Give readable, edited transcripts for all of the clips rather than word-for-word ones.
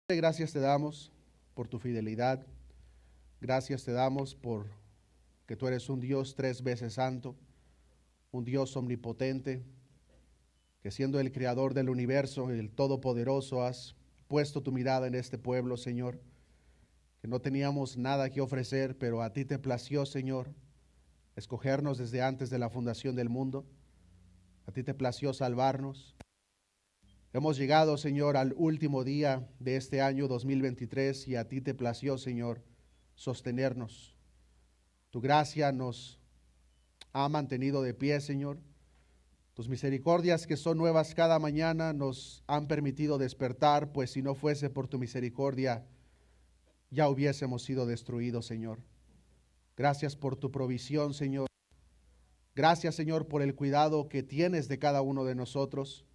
Gracias te damos por tu fidelidad. Gracias te damos por que tú eres un Dios 3 veces santo, un Dios omnipotente, que siendo el creador del universo, el todopoderoso, has puesto tu mirada en este pueblo, Señor, que no teníamos nada que ofrecer, pero a ti te plació, Señor, escogernos desde antes de la fundación del mundo. A ti te plació salvarnos. Hemos llegado, Señor, al último día de este año 2023 y a ti te plació, Señor, sostenernos. Tu gracia nos ha mantenido de pie, Señor. Tus misericordias, que son nuevas cada mañana, nos han permitido despertar, pues si no fuese por tu misericordia, ya hubiésemos sido destruidos, Señor. Gracias por tu provisión, Señor. Gracias, Señor, por el cuidado que tienes de cada uno de nosotros.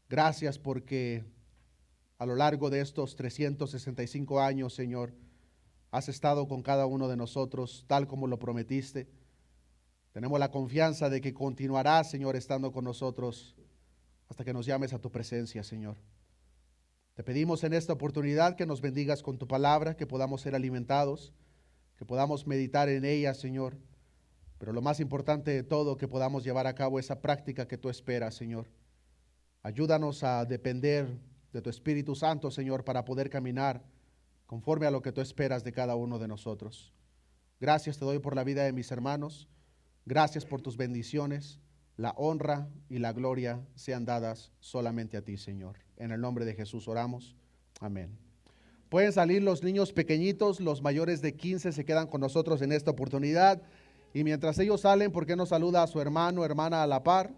Gracias porque a lo largo de estos 365 años, Señor, has estado con cada uno de nosotros tal como lo prometiste. Tenemos la confianza de que continuarás, Señor, estando con nosotros hasta que nos llames a tu presencia, Señor. Te pedimos en esta oportunidad que nos bendigas con tu palabra, que podamos ser alimentados, que podamos meditar en ella, Señor. Pero lo más importante de todo, que podamos llevar a cabo esa práctica que tú esperas, Señor. Ayúdanos a depender de tu Espíritu Santo, Señor, para poder caminar conforme a lo que tú esperas de cada uno de nosotros. Gracias te doy por la vida de mis hermanos. Gracias por tus bendiciones. La honra y la gloria sean dadas solamente a ti, Señor. En el nombre de Jesús oramos. Amén. Pueden salir los niños pequeñitos, los mayores de 15 se quedan con nosotros en esta oportunidad. Y mientras ellos salen, ¿por qué no saluda a su hermano, hermana a la par?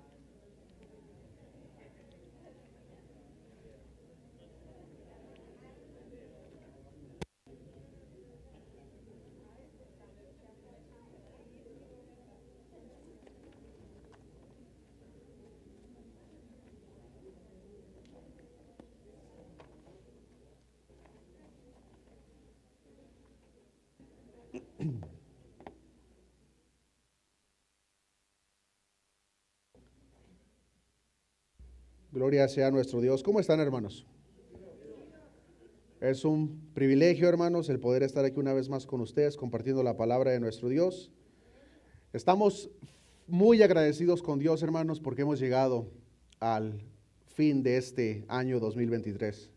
Gloria sea a nuestro Dios. ¿Cómo están, hermanos? Es un privilegio, hermanos, el poder estar aquí una vez más con ustedes compartiendo la palabra de nuestro Dios. Estamos muy agradecidos con Dios, hermanos, porque hemos llegado al fin de este año 2023.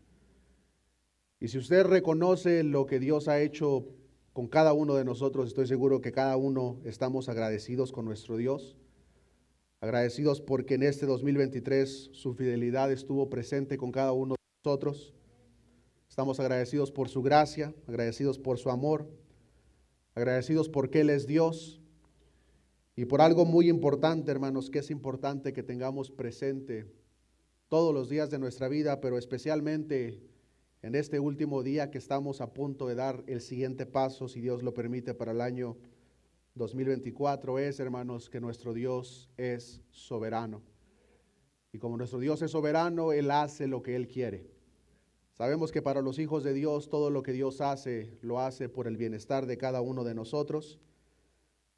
Y si usted reconoce lo que Dios ha hecho con cada uno de nosotros, estoy seguro que cada uno estamos agradecidos con nuestro Dios. Agradecidos porque en este 2023 su fidelidad estuvo presente con cada uno de nosotros. Estamos agradecidos por su gracia, agradecidos por su amor, agradecidos porque Él es Dios. Y por algo muy importante, hermanos, que es importante que tengamos presente todos los días de nuestra vida, pero especialmente en este último día que estamos a punto de dar el siguiente paso, si Dios lo permite, para el año 2024, es, hermanos, que nuestro Dios es soberano. Y como nuestro Dios es soberano, Él hace lo que Él quiere. Sabemos que para los hijos de Dios, todo lo que Dios hace, lo hace por el bienestar de cada uno de nosotros.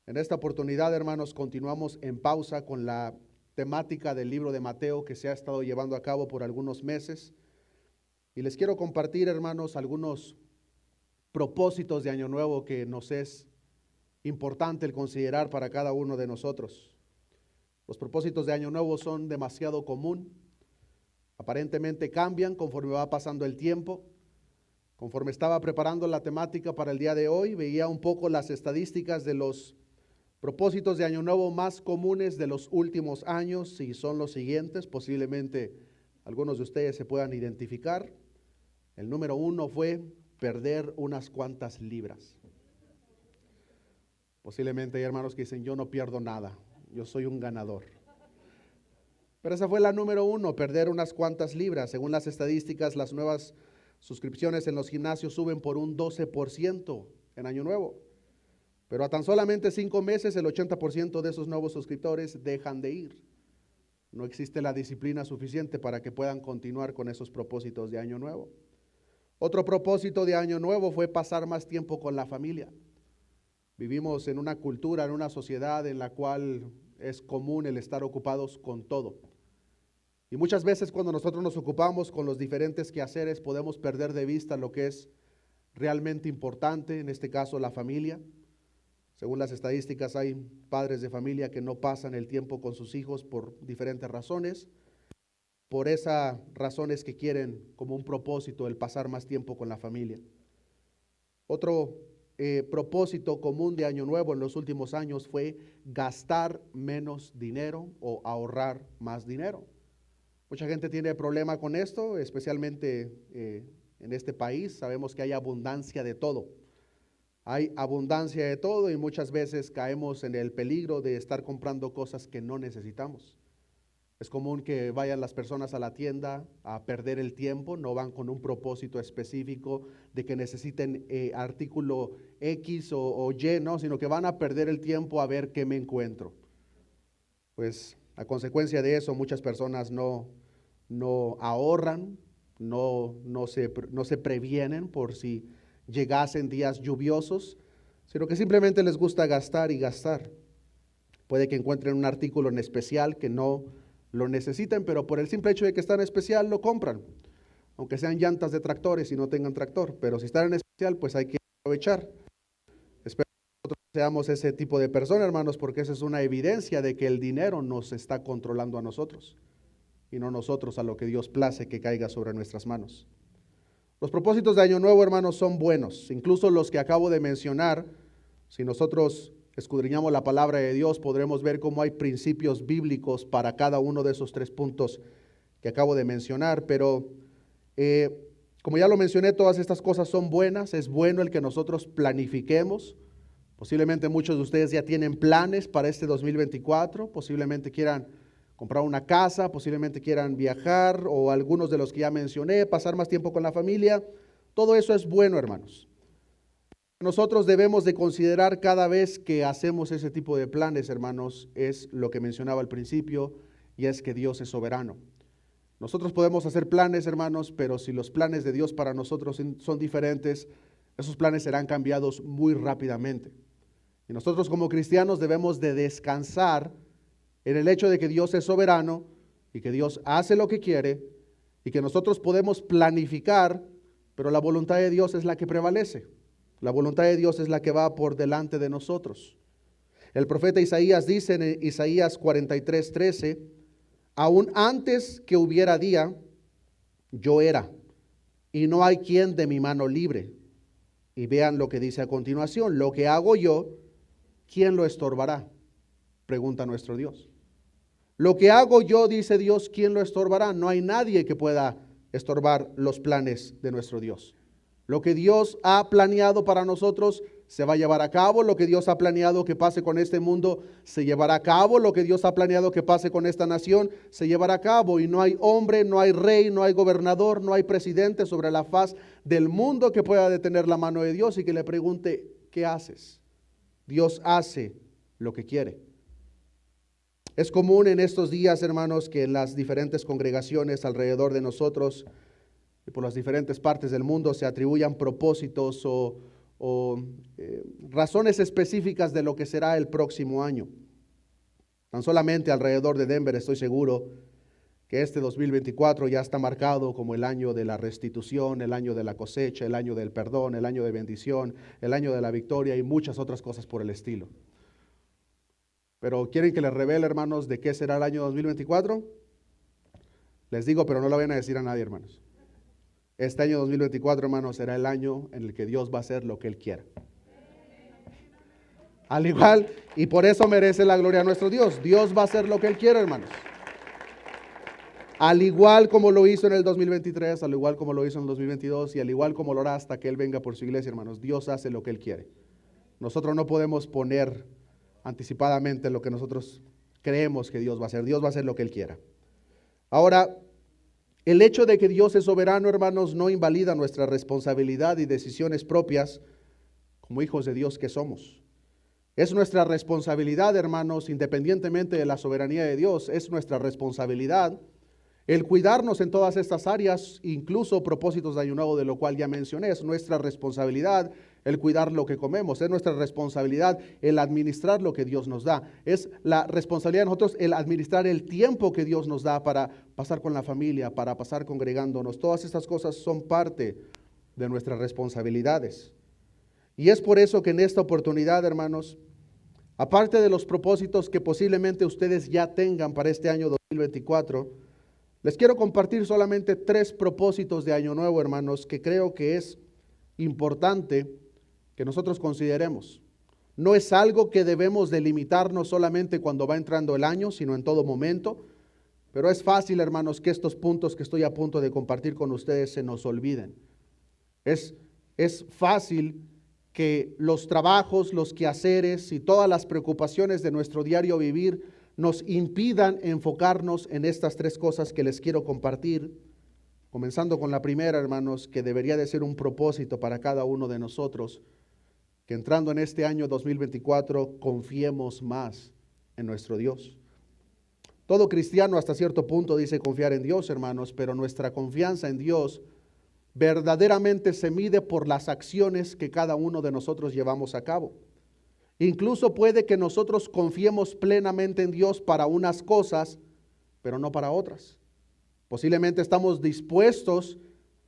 En esta oportunidad, hermanos, continuamos en pausa con la temática del libro de Mateo que se ha estado llevando a cabo por algunos meses. Y les quiero compartir, hermanos, algunos propósitos de Año Nuevo que nos es importante el considerar para cada uno de nosotros. Los propósitos de Año Nuevo son demasiado común. Aparentemente cambian conforme va pasando el tiempo. Conforme estaba preparando la temática para el día de hoy, veía un poco las estadísticas de los propósitos de Año Nuevo más comunes de los últimos años y son los siguientes. Posiblemente algunos de ustedes se puedan identificar. El número 1 fue perder unas cuantas libras. Posiblemente hay hermanos que dicen, yo no pierdo nada, yo soy un ganador. Pero esa fue la número 1, perder unas cuantas libras. Según las estadísticas, las nuevas suscripciones en los gimnasios suben por un 12% en Año Nuevo. Pero a tan solamente 5 meses, el 80% de esos nuevos suscriptores dejan de ir. No existe la disciplina suficiente para que puedan continuar con esos propósitos de Año Nuevo. Otro propósito de Año Nuevo fue pasar más tiempo con la familia. Vivimos en una cultura, en una sociedad en la cual es común el estar ocupados con todo. Y muchas veces cuando nosotros nos ocupamos con los diferentes quehaceres, podemos perder de vista lo que es realmente importante, en este caso la familia. Según las estadísticas, hay padres de familia que no pasan el tiempo con sus hijos por diferentes razones. Por esas razones que quieren como un propósito el pasar más tiempo con la familia. Otro propósito común de Año Nuevo en los últimos años fue gastar menos dinero o ahorrar más dinero. Mucha gente tiene problema con esto, especialmente en este país. Sabemos que hay abundancia de todo. Hay abundancia de todo y muchas veces caemos en el peligro de estar comprando cosas que no necesitamos. Es común que vayan las personas a la tienda a perder el tiempo, no van con un propósito específico de que necesiten artículo X o Y, no, sino que van a perder el tiempo a ver qué me encuentro. Pues a consecuencia de eso, muchas personas no ahorran, no se previenen por si llegasen días lluviosos, sino que simplemente les gusta gastar y gastar. Puede que encuentren un artículo en especial que no lo necesiten, pero por el simple hecho de que está en especial lo compran, aunque sean llantas de tractores y no tengan tractor, pero si están en especial pues hay que aprovechar. Espero que nosotros seamos ese tipo de personas, hermanos, porque esa es una evidencia de que el dinero nos está controlando a nosotros y no nosotros a lo que Dios place que caiga sobre nuestras manos. Los propósitos de Año Nuevo, hermanos, son buenos, incluso los que acabo de mencionar. Si nosotros escudriñamos la palabra de Dios, podremos ver cómo hay principios bíblicos para cada uno de esos 3 puntos que acabo de mencionar, pero como ya lo mencioné, todas estas cosas son buenas. Es bueno el que nosotros planifiquemos. Posiblemente muchos de ustedes ya tienen planes para este 2024, posiblemente quieran comprar una casa, posiblemente quieran viajar, o algunos de los que ya mencioné, pasar más tiempo con la familia. Todo eso es bueno, hermanos. Nosotros debemos de considerar cada vez que hacemos ese tipo de planes, hermanos, es lo que mencionaba al principio, y es que Dios es soberano. Nosotros podemos hacer planes, hermanos, pero si los planes de Dios para nosotros son diferentes, esos planes serán cambiados muy rápidamente. Y nosotros como cristianos debemos de descansar en el hecho de que Dios es soberano y que Dios hace lo que quiere y que nosotros podemos planificar, pero la voluntad de Dios es la que prevalece. La voluntad de Dios es la que va por delante de nosotros. El profeta Isaías dice en Isaías 43:13, aún antes que hubiera día, yo era, y no hay quien de mi mano libre. Y vean lo que dice a continuación, lo que hago yo, ¿quién lo estorbará? Pregunta nuestro Dios. Lo que hago yo, dice Dios, ¿quién lo estorbará? No hay nadie que pueda estorbar los planes de nuestro Dios. Lo que Dios ha planeado para nosotros se va a llevar a cabo. Lo que Dios ha planeado que pase con este mundo se llevará a cabo. Lo que Dios ha planeado que pase con esta nación se llevará a cabo. Y no hay hombre, no hay rey, no hay gobernador, no hay presidente sobre la faz del mundo que pueda detener la mano de Dios y que le pregunte, ¿qué haces? Dios hace lo que quiere. Es común en estos días, hermanos, que en las diferentes congregaciones alrededor de nosotros y por las diferentes partes del mundo se atribuyan propósitos o razones específicas de lo que será el próximo año. Tan solamente alrededor de Denver estoy seguro que este 2024 ya está marcado como el año de la restitución, el año de la cosecha, el año del perdón, el año de bendición, el año de la victoria y muchas otras cosas por el estilo. Pero ¿quieren que les revele, hermanos, de qué será el año 2024? Les digo, pero no lo vayan a decir a nadie, hermanos. Este año 2024, hermanos, será el año en el que Dios va a hacer lo que Él quiera. Al igual, y por eso merece la gloria a nuestro Dios. Dios va a hacer lo que Él quiera, hermanos. Al igual como lo hizo en el 2023, al igual como lo hizo en el 2022 y al igual como lo hará hasta que Él venga por su iglesia, hermanos. Dios hace lo que Él quiere. Nosotros no podemos poner anticipadamente lo que nosotros creemos que Dios va a hacer. Dios va a hacer lo que Él quiera. Ahora, el hecho de que Dios es soberano, hermanos, no invalida nuestra responsabilidad y decisiones propias como hijos de Dios que somos. Es nuestra responsabilidad, hermanos, independientemente de la soberanía de Dios, es nuestra responsabilidad el cuidarnos en todas estas áreas, incluso propósitos de Año Nuevo, de lo cual ya mencioné. Es nuestra responsabilidad el cuidar lo que comemos, es nuestra responsabilidad el administrar lo que Dios nos da, es la responsabilidad de nosotros el administrar el tiempo que Dios nos da para pasar con la familia, para pasar congregándonos. Todas estas cosas son parte de nuestras responsabilidades. Y es por eso que en esta oportunidad, hermanos, aparte de los propósitos que posiblemente ustedes ya tengan para este año 2024, les quiero compartir solamente 3 propósitos de año nuevo, hermanos, que creo que es importante que nosotros consideremos. No es algo que debemos delimitarnos solamente cuando va entrando el año, sino en todo momento. Pero es fácil, hermanos, que estos puntos que estoy a punto de compartir con ustedes se nos olviden. Es fácil que los trabajos, los quehaceres y todas las preocupaciones de nuestro diario vivir nos impidan enfocarnos en estas 3 cosas que les quiero compartir. Comenzando con la primera, hermanos, que debería de ser un propósito para cada uno de nosotros, que entrando en este año 2024 confiemos más en nuestro Dios. Todo cristiano hasta cierto punto dice confiar en Dios, hermanos, pero nuestra confianza en Dios verdaderamente se mide por las acciones que cada uno de nosotros llevamos a cabo. Incluso puede que nosotros confiemos plenamente en Dios para unas cosas, pero no para otras. Posiblemente estamos dispuestos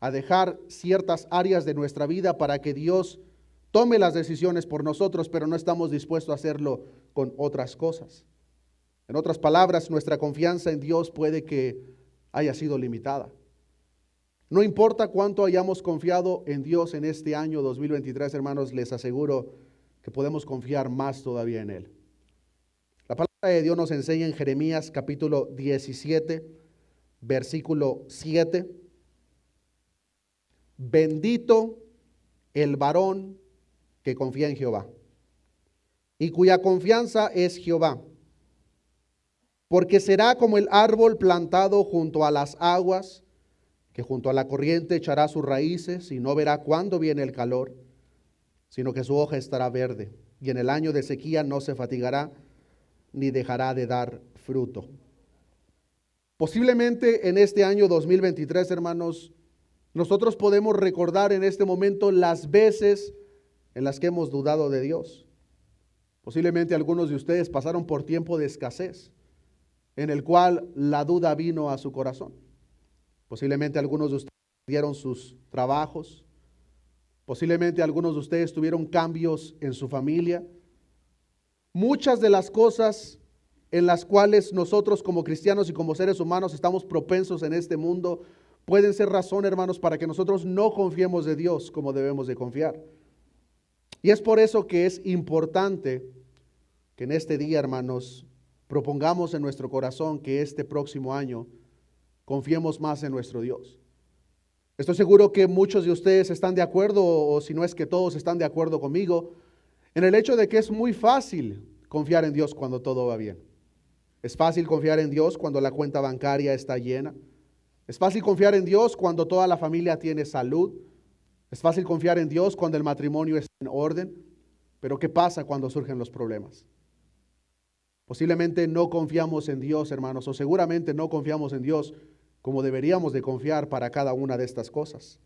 a dejar ciertas áreas de nuestra vida para que Dios tome las decisiones por nosotros, pero no estamos dispuestos a hacerlo con otras cosas. En otras palabras, nuestra confianza en Dios puede que haya sido limitada. No importa cuánto hayamos confiado en Dios en este año 2023, hermanos, les aseguro que podemos confiar más todavía en Él. La palabra de Dios nos enseña en Jeremías capítulo 17, versículo 7. Bendito el varón que confía en Jehová y cuya confianza es Jehová, porque será como el árbol plantado junto a las aguas, que junto a la corriente echará sus raíces y no verá cuándo viene el calor, sino que su hoja estará verde, y en el año de sequía no se fatigará ni dejará de dar fruto. Posiblemente en este año 2023, hermanos, nosotros podemos recordar en este momento las veces en las que hemos dudado de Dios. Posiblemente algunos de ustedes pasaron por tiempo de escasez, en el cual la duda vino a su corazón. Posiblemente algunos de ustedes perdieron sus trabajos. Posiblemente algunos de ustedes tuvieron cambios en su familia. Muchas de las cosas en las cuales nosotros como cristianos y como seres humanos estamos propensos en este mundo pueden ser razón, hermanos, para que nosotros no confiemos de Dios como debemos de confiar. Y es por eso que es importante que en este día, hermanos, propongamos en nuestro corazón que este próximo año confiemos más en nuestro Dios. Estoy seguro que muchos de ustedes están de acuerdo, o si no es que todos están de acuerdo conmigo, en el hecho de que es muy fácil confiar en Dios cuando todo va bien. Es fácil confiar en Dios cuando la cuenta bancaria está llena. Es fácil confiar en Dios cuando toda la familia tiene salud. Es fácil confiar en Dios cuando el matrimonio está en orden. Pero ¿qué pasa cuando surgen los problemas? Posiblemente no confiamos en Dios, hermanos, o seguramente no confiamos en Dios como deberíamos de confiar para cada una de estas cosas.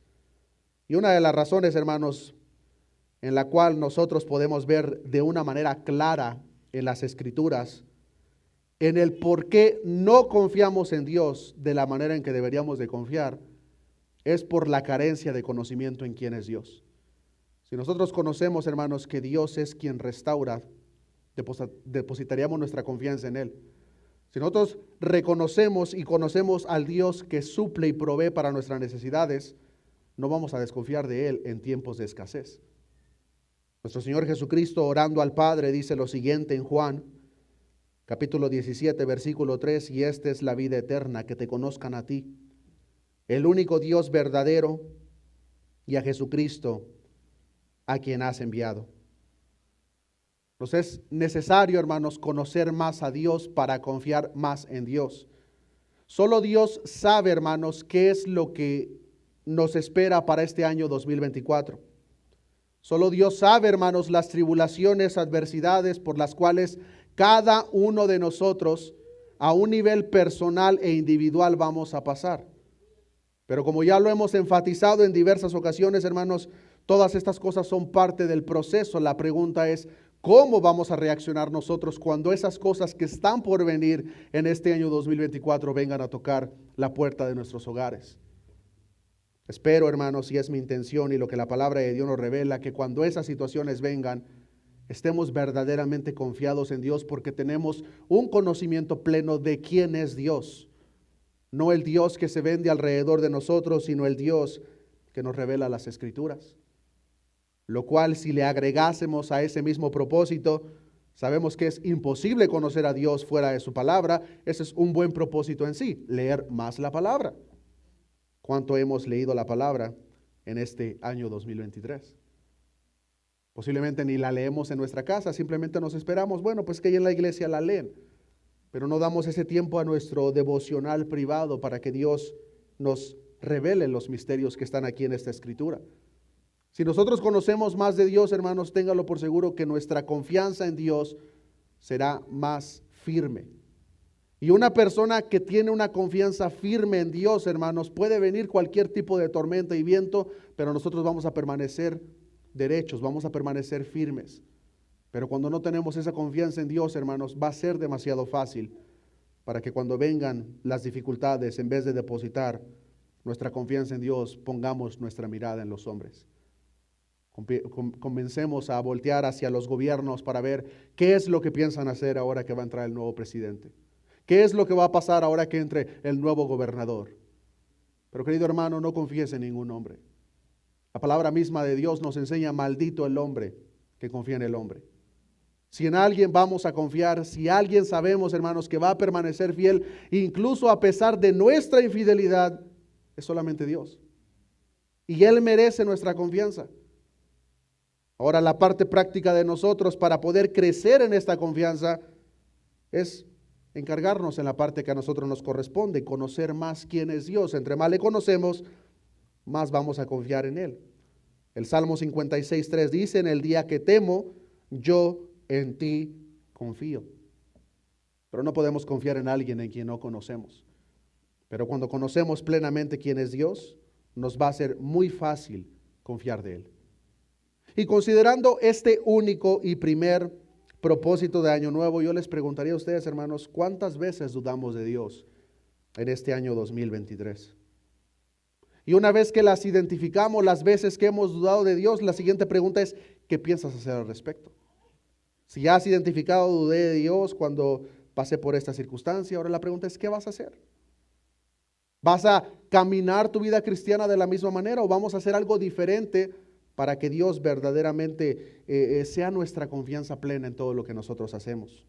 Y una de las razones, hermanos, en la cual nosotros podemos ver de una manera clara en las Escrituras, en el por qué no confiamos en Dios de la manera en que deberíamos de confiar, es por la carencia de conocimiento en quién es Dios. Si nosotros conocemos, hermanos, que Dios es quien restaura, depositaríamos nuestra confianza en Él. Si nosotros reconocemos y conocemos al Dios que suple y provee para nuestras necesidades, no vamos a desconfiar de Él en tiempos de escasez. Nuestro Señor Jesucristo, orando al Padre, dice lo siguiente en Juan, capítulo 17, versículo 3, y esta es la vida eterna, que te conozcan a ti, el único Dios verdadero, y a Jesucristo, a quien has enviado. Nos es necesario, hermanos, conocer más a Dios para confiar más en Dios. Solo Dios sabe, hermanos, qué es lo que nos espera para este año 2024. Solo Dios sabe, hermanos, las tribulaciones, adversidades por las cuales cada uno de nosotros a un nivel personal e individual vamos a pasar. Pero como ya lo hemos enfatizado en diversas ocasiones, hermanos, Todas estas cosas son parte del proceso. La pregunta es, ¿cómo vamos a reaccionar nosotros cuando esas cosas que están por venir en este año 2024 vengan a tocar la puerta de nuestros hogares? Espero, hermanos, y es mi intención y lo que la palabra de Dios nos revela, que cuando esas situaciones vengan, estemos verdaderamente confiados en Dios porque tenemos un conocimiento pleno de quién es Dios. No el Dios que se vende alrededor de nosotros, sino el Dios que nos revela las Escrituras. Lo cual, si le agregásemos a ese mismo propósito, sabemos que es imposible conocer a Dios fuera de su palabra. Ese es un buen propósito en sí, leer más la palabra. ¿Cuánto hemos leído la palabra en este año 2023? Posiblemente ni la leemos en nuestra casa, simplemente nos esperamos, bueno, pues que ahí en la iglesia la leen, pero no damos ese tiempo a nuestro devocional privado para que Dios nos revele los misterios que están aquí en esta escritura. Si nosotros conocemos más de Dios, hermanos, téngalo por seguro que nuestra confianza en Dios será más firme. Y una persona que tiene una confianza firme en Dios, hermanos, puede venir cualquier tipo de tormenta y viento, pero nosotros vamos a permanecer derechos, vamos a permanecer firmes. Pero cuando no tenemos esa confianza en Dios, hermanos, va a ser demasiado fácil para que cuando vengan las dificultades, en vez de depositar nuestra confianza en Dios, pongamos nuestra mirada en los hombres. Comencemos a voltear hacia los gobiernos para ver qué es lo que piensan hacer ahora que va a entrar el nuevo presidente. ¿Qué es lo que va a pasar ahora que entre el nuevo gobernador? Pero querido hermano, no confíes en ningún hombre. La palabra misma de Dios nos enseña: maldito el hombre que confía en el hombre. Si en alguien vamos a confiar, si alguien sabemos, hermanos, que va a permanecer fiel, incluso a pesar de nuestra infidelidad, es solamente Dios. Y Él merece nuestra confianza. Ahora, la parte práctica de nosotros para poder crecer en esta confianza es encargarnos en la parte que a nosotros nos corresponde, conocer más quién es Dios. Entre más le conocemos, más vamos a confiar en Él. El Salmo 56:3 dice: en el día que temo, yo en ti confío. Pero no podemos confiar en alguien en quien no conocemos. Pero cuando conocemos plenamente quién es Dios, nos va a ser muy fácil confiar de Él. Y considerando este único y primer propósito de Año Nuevo, yo les preguntaría a ustedes, hermanos, ¿cuántas veces dudamos de Dios en este año 2023? Y una vez que las identificamos, las veces que hemos dudado de Dios, la siguiente pregunta es: ¿qué piensas hacer al respecto? Si ya has identificado, dudé de Dios cuando pasé por esta circunstancia, ahora la pregunta es: ¿qué vas a hacer? ¿Vas a caminar tu vida cristiana de la misma manera o vamos a hacer algo diferente para que Dios verdaderamente sea nuestra confianza plena en todo lo que nosotros hacemos?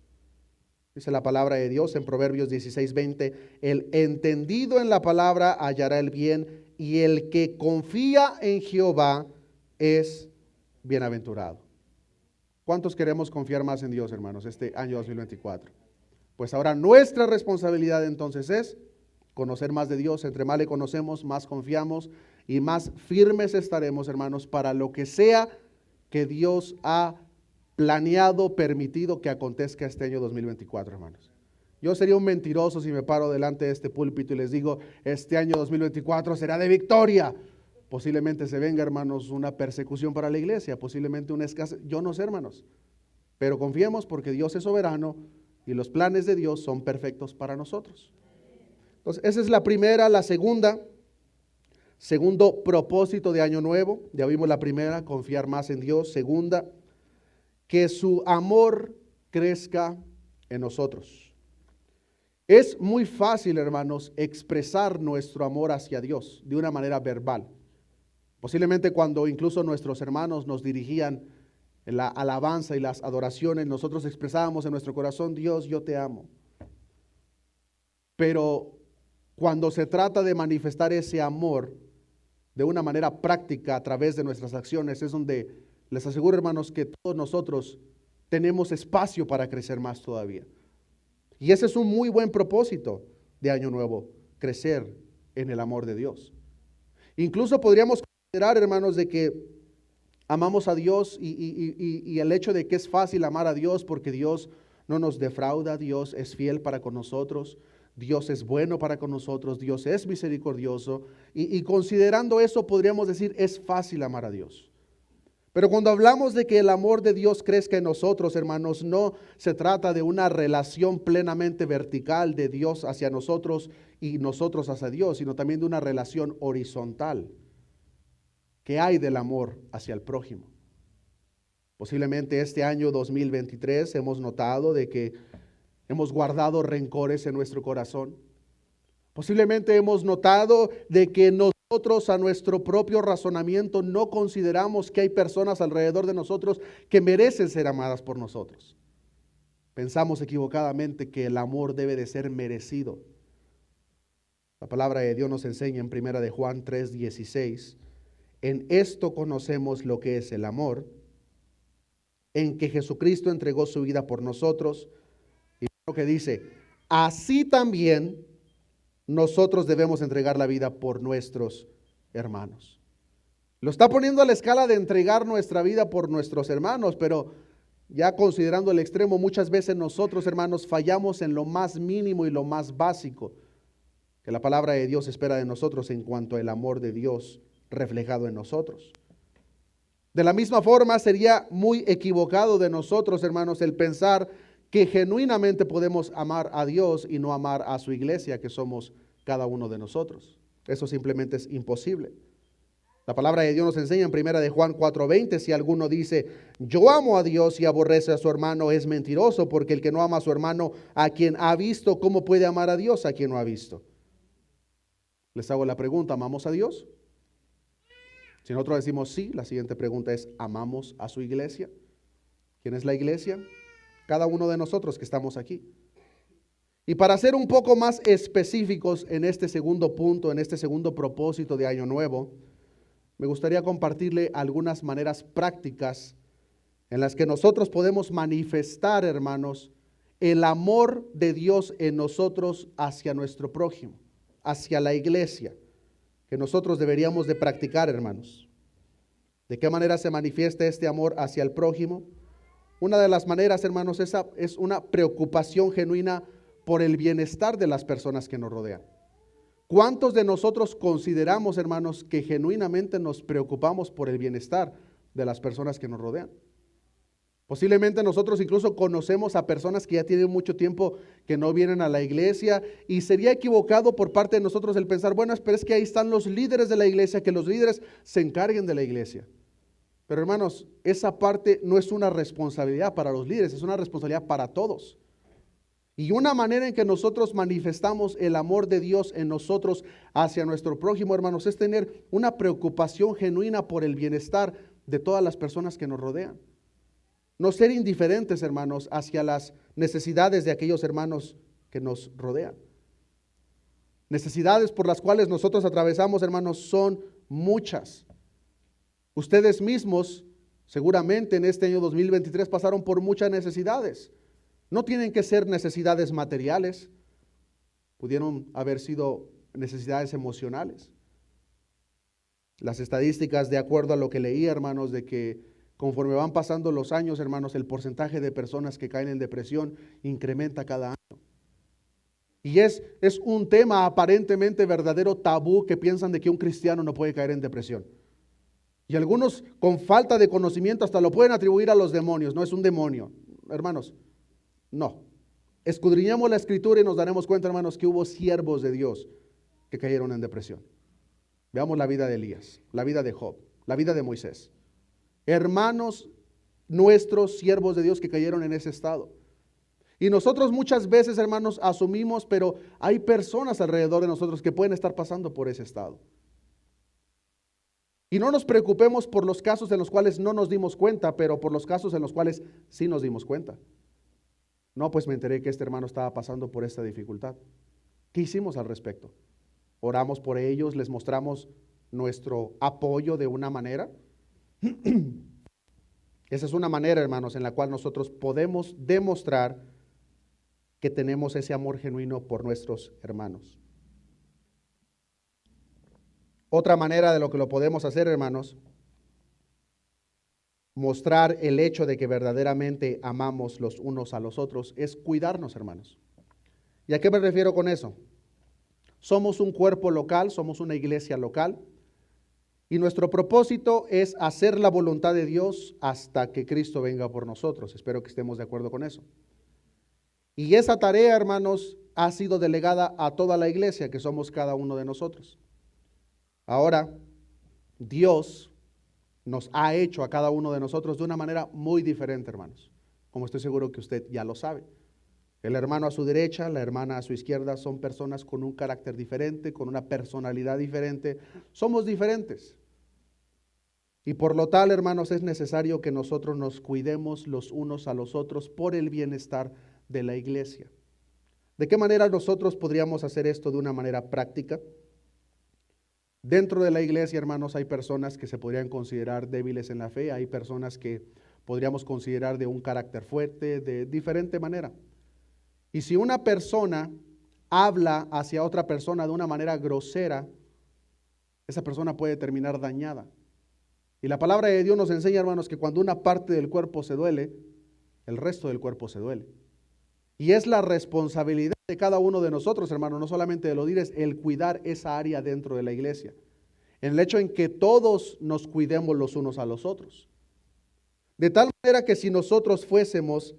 Dice la palabra de Dios en Proverbios 16:20: el entendido en la palabra hallará el bien, y el que confía en Jehová es bienaventurado. ¿Cuántos queremos confiar más en Dios, hermanos, este año 2024? Pues ahora nuestra responsabilidad entonces es conocer más de Dios. Entre más le conocemos, más confiamos y más firmes estaremos, hermanos, para lo que sea que Dios ha planeado, permitido que acontezca este año 2024, hermanos. Yo sería un mentiroso si me paro delante de este púlpito y les digo: este año 2024 será de victoria. Posiblemente se venga, hermanos, una persecución para la iglesia, posiblemente una escasez, yo no sé, hermanos. Pero confiemos porque Dios es soberano y los planes de Dios son perfectos para nosotros. Entonces, esa es la primera. La segundo propósito de Año Nuevo. Ya vimos la primera, confiar más en Dios. Segunda, que su amor crezca en nosotros. Es muy fácil, hermanos, expresar nuestro amor hacia Dios de una manera verbal. Posiblemente cuando incluso nuestros hermanos nos dirigían en la alabanza y las adoraciones, nosotros expresábamos en nuestro corazón: Dios, yo te amo. Pero cuando se trata de manifestar ese amor de una manera práctica a través de nuestras acciones, es donde les aseguro, hermanos, que todos nosotros tenemos espacio para crecer más todavía. Y ese es un muy buen propósito de Año Nuevo, crecer en el amor de Dios. Incluso podríamos considerar, hermanos, de que amamos a Dios y el hecho de que es fácil amar a Dios porque Dios no nos defrauda, Dios es fiel para con nosotros, Dios es bueno para con nosotros, Dios es misericordioso. Y considerando eso podríamos decir: es fácil amar a Dios. Pero cuando hablamos de que el amor de Dios crezca en nosotros, hermanos, no se trata de una relación plenamente vertical de Dios hacia nosotros y nosotros hacia Dios, sino también de una relación horizontal que hay del amor hacia el prójimo. Posiblemente este año 2023 hemos notado de que hemos guardado rencores en nuestro corazón. Posiblemente hemos notado de que nosotros a nuestro propio razonamiento no consideramos que hay personas alrededor de nosotros que merecen ser amadas por nosotros. Pensamos equivocadamente que el amor debe de ser merecido. La palabra de Dios nos enseña en 1 de Juan 3:16, en esto conocemos lo que es el amor, en que Jesucristo entregó su vida por nosotros, y lo que dice, así también nosotros debemos entregar la vida por nuestros hermanos. Lo está poniendo a la escala de entregar nuestra vida por nuestros hermanos, pero ya considerando el extremo, muchas veces nosotros, hermanos, fallamos en lo más mínimo y lo más básico que la palabra de Dios espera de nosotros en cuanto al amor de Dios reflejado en nosotros. De la misma forma, sería muy equivocado de nosotros, hermanos, el pensar que genuinamente podemos amar a Dios y no amar a su iglesia, que somos cada uno de nosotros. Eso simplemente es imposible. La palabra de Dios nos enseña en 1 de Juan 4:20, si alguno dice, yo amo a Dios y aborrece a su hermano, es mentiroso, porque el que no ama a su hermano, a quien ha visto, ¿cómo puede amar a Dios a quien no ha visto? Les hago la pregunta, ¿amamos a Dios? Si nosotros decimos sí, la siguiente pregunta es, ¿amamos a su iglesia? ¿Quién es la iglesia? Cada uno de nosotros que estamos aquí. Y para ser un poco más específicos en este segundo punto, en este segundo propósito de Año Nuevo, me gustaría compartirle algunas maneras prácticas en las que nosotros podemos manifestar, hermanos, el amor de Dios en nosotros hacia nuestro prójimo, hacia la iglesia, que nosotros deberíamos de practicar, hermanos. ¿De qué manera se manifiesta este amor hacia el prójimo? Una de las maneras, hermanos, es una preocupación genuina por el bienestar de las personas que nos rodean. ¿Cuántos de nosotros consideramos, hermanos, que genuinamente nos preocupamos por el bienestar de las personas que nos rodean? Posiblemente nosotros incluso conocemos a personas que ya tienen mucho tiempo que no vienen a la iglesia, y sería equivocado por parte de nosotros el pensar, bueno, pero es que ahí están los líderes de la iglesia, que los líderes se encarguen de la iglesia. Pero hermanos, esa parte no es una responsabilidad para los líderes, es una responsabilidad para todos. Y una manera en que nosotros manifestamos el amor de Dios en nosotros hacia nuestro prójimo, hermanos, es tener una preocupación genuina por el bienestar de todas las personas que nos rodean. No ser indiferentes, hermanos, hacia las necesidades de aquellos hermanos que nos rodean. Necesidades por las cuales nosotros atravesamos, hermanos, son muchas. Ustedes mismos, seguramente en este año 2023 pasaron por muchas necesidades. No tienen que ser necesidades materiales, pudieron haber sido necesidades emocionales. Las estadísticas, de acuerdo a lo que leí, hermanos, de que conforme van pasando los años, hermanos, el porcentaje de personas que caen en depresión incrementa cada año. Y es un tema aparentemente verdadero tabú, que piensan de que un cristiano no puede caer en depresión. Y algunos con falta de conocimiento hasta lo pueden atribuir a los demonios. No es un demonio, hermanos, no. Escudriñamos la escritura y nos daremos cuenta, hermanos, que hubo siervos de Dios que cayeron en depresión. Veamos la vida de Elías, la vida de Job, la vida de Moisés. Hermanos nuestros, siervos de Dios, que cayeron en ese estado. Y nosotros muchas veces, hermanos, asumimos, pero hay personas alrededor de nosotros que pueden estar pasando por ese estado. Y no nos preocupemos por los casos en los cuales no nos dimos cuenta, pero por los casos en los cuales sí nos dimos cuenta. No, pues me enteré que este hermano estaba pasando por esta dificultad. ¿Qué hicimos al respecto? ¿Oramos por ellos? ¿Les mostramos nuestro apoyo de una manera? Esa es una manera, hermanos, en la cual nosotros podemos demostrar que tenemos ese amor genuino por nuestros hermanos. Otra manera de lo que lo podemos hacer, hermanos, mostrar el hecho de que verdaderamente amamos los unos a los otros, es cuidarnos, hermanos. ¿Y a qué me refiero con eso? Somos un cuerpo local, somos una iglesia local, Y nuestro propósito es hacer la voluntad de Dios hasta que Cristo venga por nosotros. Espero que estemos de acuerdo con eso. Y esa tarea, hermanos, ha sido delegada a toda la iglesia, que somos cada uno de nosotros. Ahora, Dios nos ha hecho a cada uno de nosotros de una manera muy diferente, hermanos, como estoy seguro que usted ya lo sabe. El hermano a su derecha, la hermana a su izquierda son personas con un carácter diferente, con una personalidad diferente. Somos diferentes. Y por lo tal, hermanos, es necesario que nosotros nos cuidemos los unos a los otros por el bienestar de la iglesia. ¿De qué manera nosotros podríamos hacer esto de una manera práctica? Dentro de la iglesia, hermanos, hay personas que se podrían considerar débiles en la fe, hay personas que podríamos considerar de un carácter fuerte, de diferente manera. Y si una persona habla hacia otra persona de una manera grosera, esa persona puede terminar dañada. Y la palabra de Dios nos enseña, hermanos, que cuando una parte del cuerpo se duele, el resto del cuerpo se duele. Y es la responsabilidad de cada uno de nosotros, hermanos, no solamente de los líderes, el cuidar esa área dentro de la iglesia. En el hecho en que todos nos cuidemos los unos a los otros. De tal manera que si nosotros fuésemos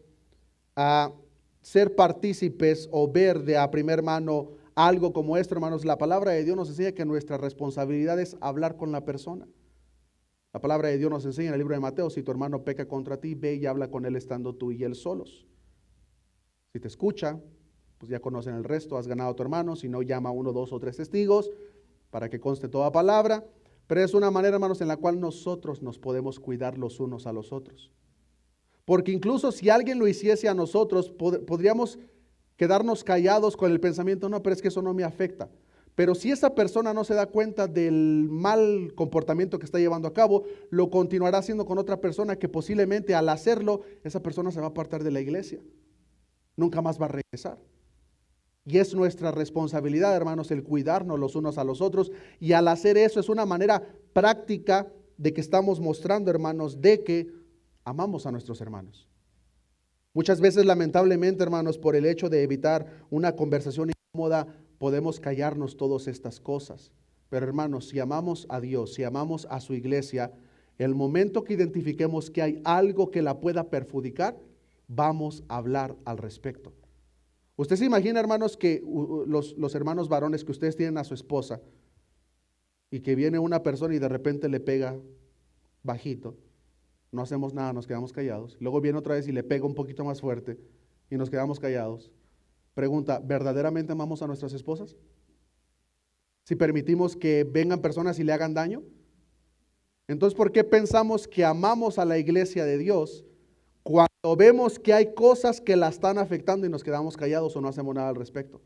a ser partícipes o ver de a primer mano algo como esto, hermanos, la palabra de Dios nos enseña que nuestra responsabilidad es hablar con la persona. La palabra de Dios nos enseña en el libro de Mateo, si tu hermano peca contra ti, ve y habla con él estando tú y él solos. Si te escucha, pues ya conocen el resto, has ganado a tu hermano, si no, llama a 1, 2 o 3 testigos para que conste toda palabra, pero es una manera, hermanos, en la cual nosotros nos podemos cuidar los unos a los otros. Porque incluso si alguien lo hiciese a nosotros, podríamos quedarnos callados con el pensamiento, no, pero es que eso no me afecta. Pero si esa persona no se da cuenta del mal comportamiento que está llevando a cabo, lo continuará haciendo con otra persona que posiblemente al hacerlo, esa persona se va a apartar de la iglesia. Nunca más va a regresar. Y es nuestra responsabilidad, hermanos, el cuidarnos los unos a los otros. Y al hacer eso es una manera práctica de que estamos mostrando, hermanos, de que amamos a nuestros hermanos. Muchas veces, lamentablemente, hermanos, por el hecho de evitar una conversación incómoda, podemos callarnos todas estas cosas. Pero, hermanos, si amamos a Dios, si amamos a su iglesia, el momento que identifiquemos que hay algo que la pueda perjudicar, vamos a hablar al respecto. Usted se imagina, hermanos, que los hermanos varones que ustedes tienen a su esposa y que viene una persona y de repente le pega bajito. No hacemos nada, nos quedamos callados. Luego viene otra vez y le pega un poquito más fuerte y nos quedamos callados. Pregunta, ¿verdaderamente amamos a nuestras esposas? Si permitimos que vengan personas y le hagan daño. Entonces, ¿por qué pensamos que amamos a la iglesia de Dios cuando vemos que hay cosas que la están afectando y nos quedamos callados o no hacemos nada al respecto?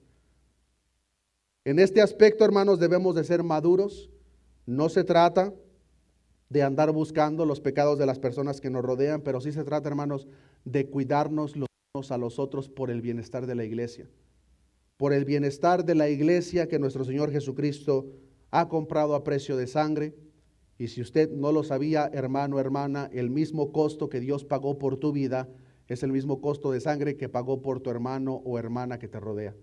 En este aspecto, hermanos, debemos de ser maduros. No se trata de andar buscando los pecados de las personas que nos rodean, pero sí se trata, hermanos, de cuidarnos los unos a los otros por el bienestar de la iglesia. Por el bienestar de la iglesia que nuestro Señor Jesucristo ha comprado a precio de sangre. Y si usted no lo sabía, hermano, hermana, el mismo costo que Dios pagó por tu vida es el mismo costo de sangre que pagó por tu hermano o hermana que te rodea.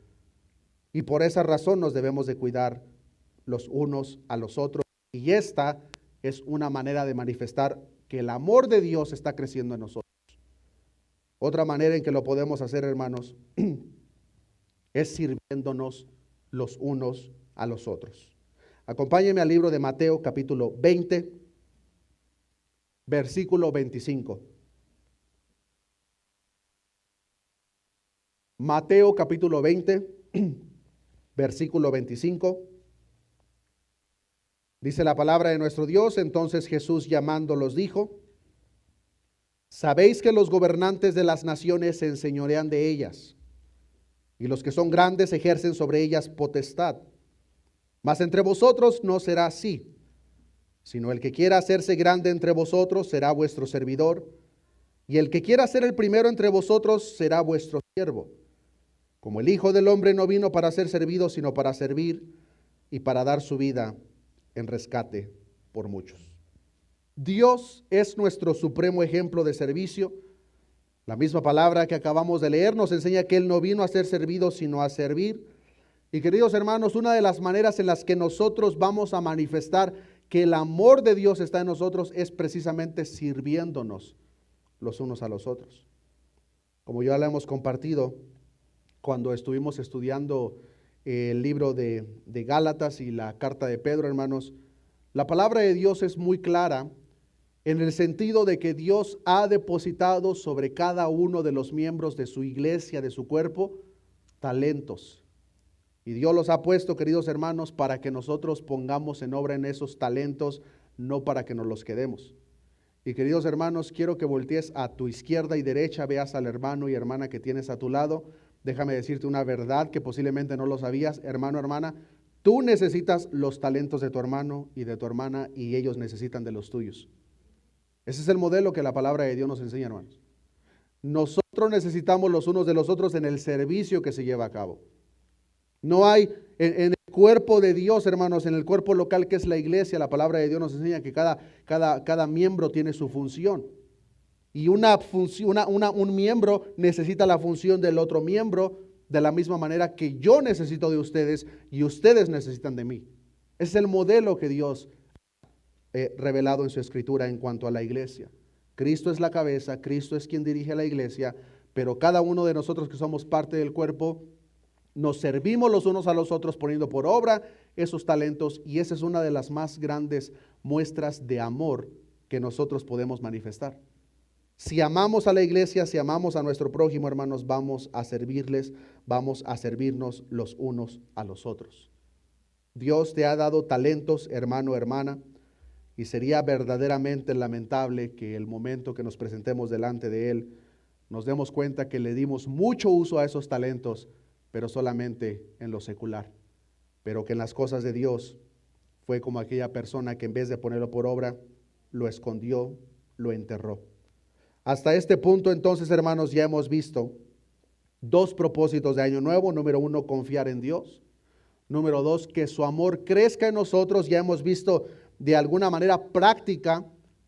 Y por esa razón nos debemos de cuidar los unos a los otros. Y esta es una manera de manifestar que el amor de Dios está creciendo en nosotros. Otra manera en que lo podemos hacer, hermanos, es sirviéndonos los unos a los otros. Acompáñenme al libro de Mateo, capítulo 20, versículo 25. Mateo, capítulo 20, versículo 25. Dice la palabra de nuestro Dios: entonces Jesús llamándolos dijo: sabéis que los gobernantes de las naciones se enseñorean de ellas, y los que son grandes ejercen sobre ellas potestad. Mas entre vosotros no será así, sino el que quiera hacerse grande entre vosotros será vuestro servidor, y el que quiera ser el primero entre vosotros será vuestro siervo. Como el Hijo del Hombre no vino para ser servido, sino para servir y para dar su vida en rescate por muchos. Dios es nuestro supremo ejemplo de servicio. La misma palabra que acabamos de leer nos enseña que Él no vino a ser servido, sino a servir. Y queridos hermanos, una de las maneras en las que nosotros vamos a manifestar que el amor de Dios está en nosotros es precisamente sirviéndonos los unos a los otros. Como ya lo hemos compartido cuando estuvimos estudiando el libro de Gálatas y la carta de Pedro, hermanos, la palabra de Dios es muy clara en el sentido de que Dios ha depositado sobre cada uno de los miembros de su iglesia, de su cuerpo, talentos. Y Dios los ha puesto, queridos hermanos, para que nosotros pongamos en obra en esos talentos, no para que nos los quedemos. Y queridos hermanos, quiero que voltees a tu izquierda y derecha, veas al hermano y hermana que tienes a tu lado. Déjame decirte una verdad que posiblemente no lo sabías, hermano, hermana. Tú necesitas los talentos de tu hermano y de tu hermana, y ellos necesitan de los tuyos. Ese es el modelo que la palabra de Dios nos enseña, hermanos. Nosotros necesitamos los unos de los otros en el servicio que se lleva a cabo. No hay en el cuerpo de Dios, hermanos, en el cuerpo local que es la iglesia, la palabra de Dios nos enseña que cada miembro tiene su función. Y un miembro necesita la función del otro miembro de la misma manera que yo necesito de ustedes y ustedes necesitan de mí. Ese es el modelo que Dios revelado en su escritura en cuanto a la iglesia. Cristo es la cabeza, Cristo es quien dirige la iglesia, pero cada uno de nosotros que somos parte del cuerpo, nos servimos los unos a los otros poniendo por obra esos talentos, y esa es una de las más grandes muestras de amor que nosotros podemos manifestar. Si amamos a la iglesia, si amamos a nuestro prójimo, hermanos, vamos a servirles, vamos a servirnos los unos a los otros. Dios te ha dado talentos, hermano, hermana, y sería verdaderamente lamentable que el momento que nos presentemos delante de Él, nos demos cuenta que le dimos mucho uso a esos talentos, pero solamente en lo secular. Pero que en las cosas de Dios fue como aquella persona que en vez de ponerlo por obra, lo escondió, lo enterró. Hasta este punto, entonces, hermanos, ya hemos visto dos propósitos de Año Nuevo. Número uno, confiar en Dios. Número dos, que su amor crezca en nosotros. Ya hemos visto de alguna manera práctica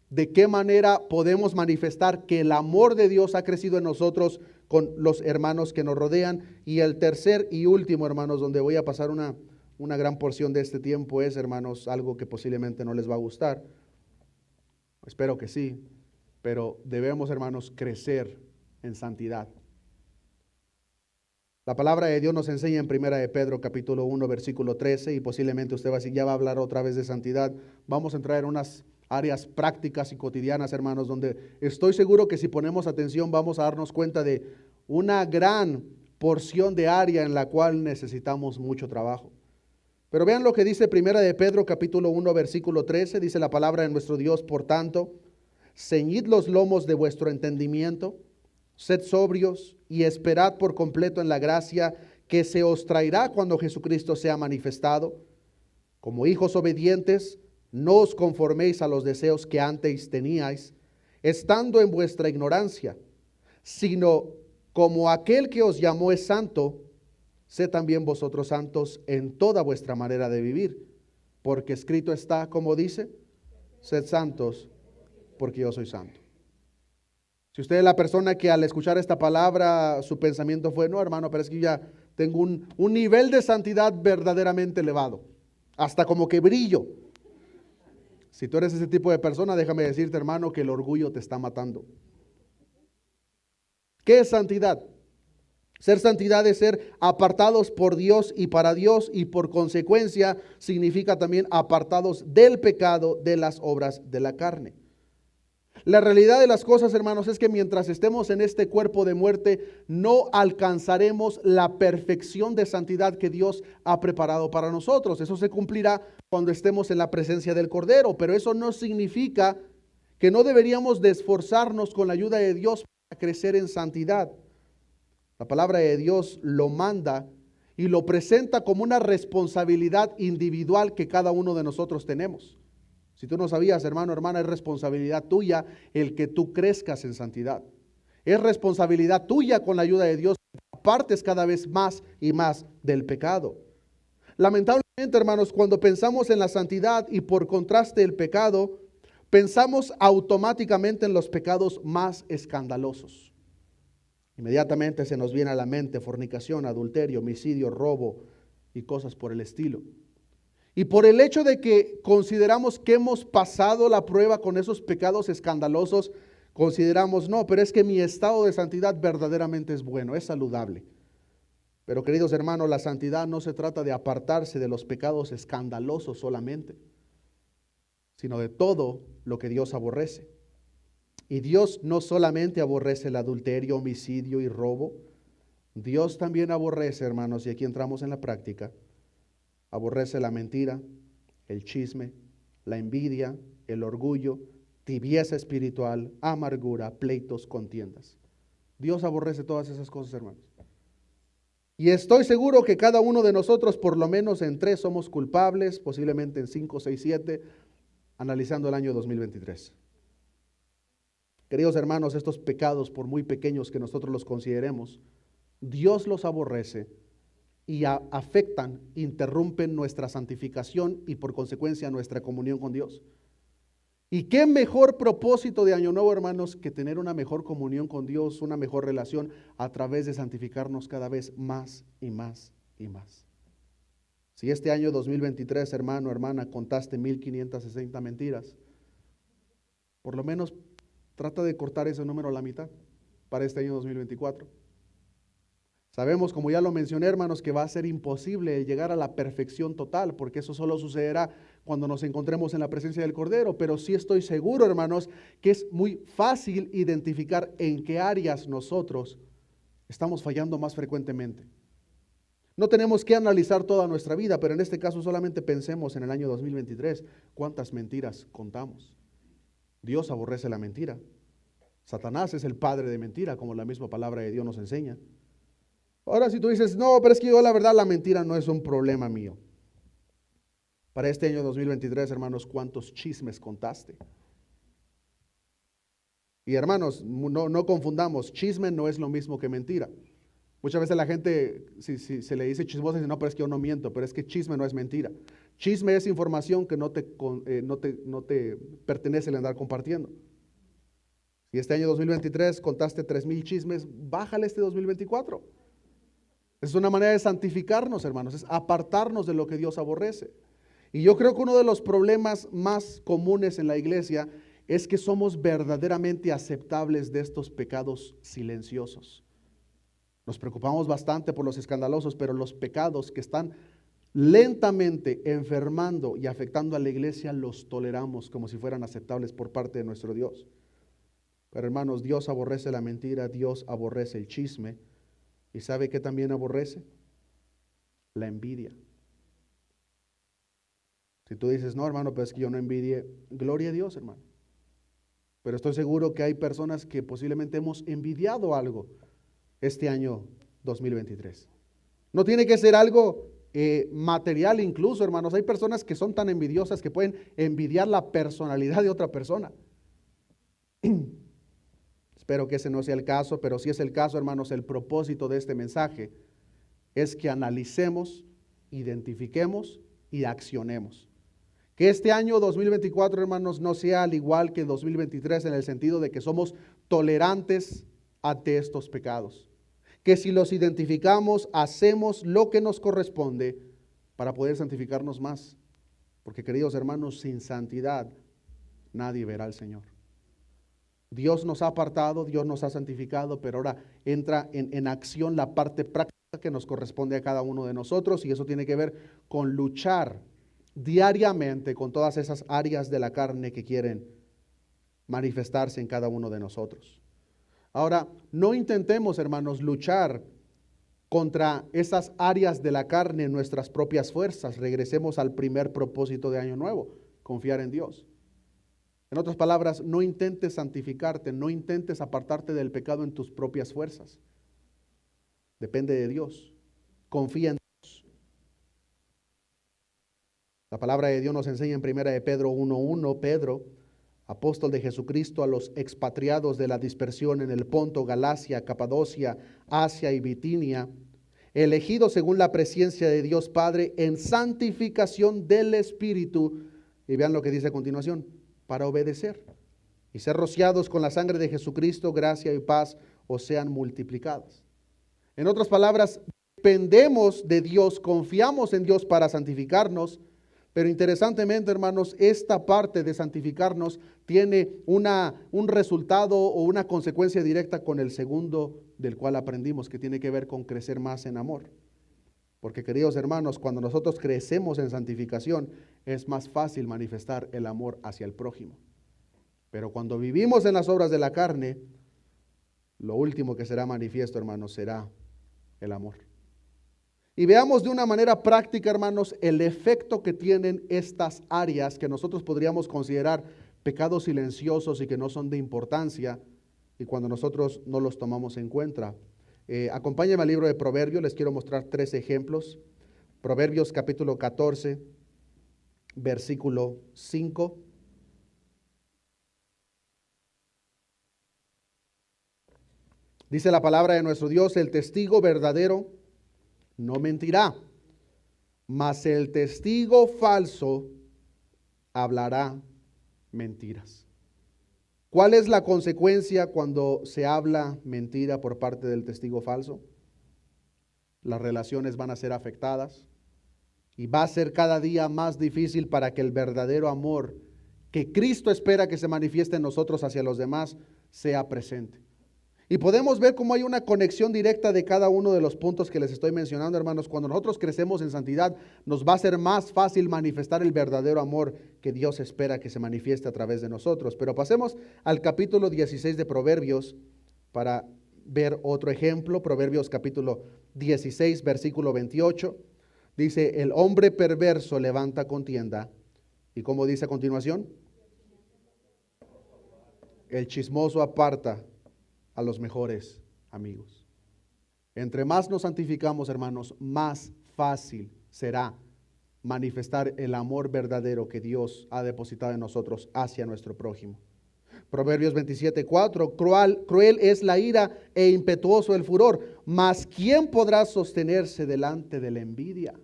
de qué manera podemos manifestar que el amor de Dios ha crecido en nosotros con los hermanos que nos rodean. Y el tercer y último, hermanos, donde voy a pasar una gran porción de este tiempo es, hermanos, algo que posiblemente no les va a gustar. Espero que sí, pero debemos, hermanos, crecer en santidad. La palabra de Dios nos enseña en Primera de Pedro, capítulo 1, versículo 13, y posiblemente usted va a decir, ya va a hablar otra vez de santidad. Vamos a entrar en unas áreas prácticas y cotidianas, hermanos, donde estoy seguro que si ponemos atención vamos a darnos cuenta de una gran porción de área en la cual necesitamos mucho trabajo. Pero vean lo que dice Primera de Pedro, capítulo 1, versículo 13, dice la palabra de nuestro Dios: por tanto, ceñid los lomos de vuestro entendimiento, sed sobrios y esperad por completo en la gracia que se os traerá cuando Jesucristo sea manifestado. Como hijos obedientes, no os conforméis a los deseos que antes teníais, estando en vuestra ignorancia, sino como aquel que os llamó es santo, sed también vosotros santos en toda vuestra manera de vivir, porque escrito está, como dice, sed santos, porque yo soy santo. Si usted es la persona que al escuchar esta palabra su pensamiento fue, no, hermano, pero es que ya tengo un nivel de santidad verdaderamente elevado, hasta como que brillo. Si tú eres ese tipo de persona, déjame decirte, hermano, que el orgullo te está matando. ¿Qué es santidad? Ser santidad es ser apartados por Dios y para Dios, y por consecuencia significa también apartados del pecado, de las obras de la carne. La realidad de las cosas, hermanos, es que mientras estemos en este cuerpo de muerte, no alcanzaremos la perfección de santidad que Dios ha preparado para nosotros. Eso se cumplirá cuando estemos en la presencia del Cordero, pero eso no significa que no deberíamos de esforzarnos con la ayuda de Dios para crecer en santidad. La palabra de Dios lo manda y lo presenta como una responsabilidad individual que cada uno de nosotros tenemos. Si tú no sabías, hermano, hermana, es responsabilidad tuya el que tú crezcas en santidad. Es responsabilidad tuya, con la ayuda de Dios, que apartes cada vez más y más del pecado. Lamentablemente, hermanos, cuando pensamos en la santidad y por contraste el pecado, pensamos automáticamente en los pecados más escandalosos. Inmediatamente se nos viene a la mente fornicación, adulterio, homicidio, robo y cosas por el estilo. Y por el hecho de que consideramos que hemos pasado la prueba con esos pecados escandalosos, consideramos, no, pero es que mi estado de santidad verdaderamente es bueno, es saludable. Pero queridos hermanos, la santidad no se trata de apartarse de los pecados escandalosos solamente, sino de todo lo que Dios aborrece. Y Dios no solamente aborrece el adulterio, homicidio y robo, Dios también aborrece, hermanos, y aquí entramos en la práctica, aborrece la mentira, el chisme, la envidia, el orgullo, tibieza espiritual, amargura, pleitos, contiendas. Dios aborrece todas esas cosas, hermanos. Y estoy seguro que cada uno de nosotros, por lo menos en 3, somos culpables, posiblemente en 5, 6, 7, analizando el año 2023. Queridos hermanos, estos pecados, por muy pequeños que nosotros los consideremos, Dios los aborrece y afectan, interrumpen nuestra santificación y por consecuencia nuestra comunión con Dios. Y qué mejor propósito de Año Nuevo, hermanos, que tener una mejor comunión con Dios, una mejor relación a través de santificarnos cada vez más y más y más. Si este año 2023, hermano, hermana, contaste 1560 mentiras, por lo menos trata de cortar ese número a la mitad para este año 2024. Sabemos, como ya lo mencioné, hermanos, que va a ser imposible llegar a la perfección total, porque eso solo sucederá cuando nos encontremos en la presencia del Cordero, pero sí estoy seguro, hermanos, que es muy fácil identificar en qué áreas nosotros estamos fallando más frecuentemente. No tenemos que analizar toda nuestra vida, pero en este caso solamente pensemos en el año 2023, cuántas mentiras contamos. Dios aborrece la mentira. Satanás es el padre de mentira, como la misma palabra de Dios nos enseña. Ahora si tú dices, no, pero es que yo la verdad la mentira no es un problema mío. Para este año 2023, hermanos, ¿cuántos chismes contaste? Y hermanos, no confundamos, chisme no es lo mismo que mentira. Muchas veces la gente, si se le dice chismosa, dice, no, pero es que yo no miento, pero es que chisme no es mentira. Chisme es información que no te pertenece el andar compartiendo. Si este año 2023 contaste 3,000 chismes, bájale este 2024. Es una manera de santificarnos, hermanos, es apartarnos de lo que Dios aborrece. Y yo creo que uno de los problemas más comunes en la iglesia es que somos verdaderamente aceptables de estos pecados silenciosos. Nos preocupamos bastante por los escandalosos, pero los pecados que están lentamente enfermando y afectando a la iglesia los toleramos como si fueran aceptables por parte de nuestro Dios. Pero hermanos, Dios aborrece la mentira, Dios aborrece el chisme. ¿Y sabe qué también aborrece? La envidia. Si tú dices, no, hermano, pero es que yo no envidie, gloria a Dios, hermano. Pero estoy seguro que hay personas que posiblemente hemos envidiado algo este año 2023. No tiene que ser algo material incluso, hermanos. Hay personas que son tan envidiosas que pueden envidiar la personalidad de otra persona. Espero que ese no sea el caso, pero si es el caso, hermanos, el propósito de este mensaje es que analicemos, identifiquemos y accionemos. Que este año 2024, hermanos, no sea al igual que 2023 en el sentido de que somos tolerantes ante estos pecados. Que si los identificamos, hacemos lo que nos corresponde para poder santificarnos más. Porque, queridos hermanos, sin santidad nadie verá al Señor. Dios nos ha apartado, Dios nos ha santificado, pero ahora entra en acción la parte práctica que nos corresponde a cada uno de nosotros, y eso tiene que ver con luchar diariamente con todas esas áreas de la carne que quieren manifestarse en cada uno de nosotros. Ahora, no intentemos, hermanos, luchar contra esas áreas de la carne en nuestras propias fuerzas. Regresemos al primer propósito de Año Nuevo, confiar en Dios. En otras palabras, no intentes santificarte, no intentes apartarte del pecado en tus propias fuerzas. Depende de Dios. Confía en Dios. La palabra de Dios nos enseña en 1 de Pedro 1:1, Pedro, apóstol de Jesucristo, a los expatriados de la dispersión en el Ponto, Galacia, Capadocia, Asia y Bitinia, elegidos según la presciencia de Dios Padre en santificación del Espíritu. Y vean lo que dice a continuación: para obedecer y ser rociados con la sangre de Jesucristo, gracia y paz os sean multiplicadas. En otras palabras, dependemos de Dios, confiamos en Dios para santificarnos, Pero interesantemente, hermanos, esta parte de santificarnos tiene un resultado o una consecuencia directa con el segundo del cual aprendimos, que tiene que ver con crecer más en amor. Porque, queridos hermanos, cuando nosotros crecemos en santificación, es más fácil manifestar el amor hacia el prójimo. Pero cuando vivimos en las obras de la carne, lo último que será manifiesto, hermanos, será el amor. Y veamos de una manera práctica, hermanos, el efecto que tienen estas áreas que nosotros podríamos considerar pecados silenciosos y que no son de importancia, y cuando nosotros no los tomamos en cuenta. Acompáñenme al libro de Proverbios, les quiero mostrar 3 ejemplos. Proverbios capítulo 14, versículo 5. Dice la palabra de nuestro Dios: el testigo verdadero no mentirá, mas el testigo falso hablará mentiras. ¿Cuál es la consecuencia cuando se habla mentira por parte del testigo falso? Las relaciones van a ser afectadas y va a ser cada día más difícil para que el verdadero amor que Cristo espera que se manifieste en nosotros hacia los demás sea presente. Y podemos ver cómo hay una conexión directa de cada uno de los puntos que les estoy mencionando, hermanos. Cuando nosotros crecemos en santidad, nos va a ser más fácil manifestar el verdadero amor que Dios espera que se manifieste a través de nosotros. Pero pasemos al capítulo 16 de Proverbios para ver otro ejemplo. Proverbios capítulo 16, versículo 28. Dice: el hombre perverso levanta contienda. ¿Y cómo dice a continuación? El chismoso aparta a los mejores amigos. Entre más nos santificamos, hermanos, más fácil será manifestar el amor verdadero que Dios ha depositado en nosotros hacia nuestro prójimo. Proverbios 27:4, cruel es la ira e impetuoso el furor, mas ¿quién podrá sostenerse delante de la envidia?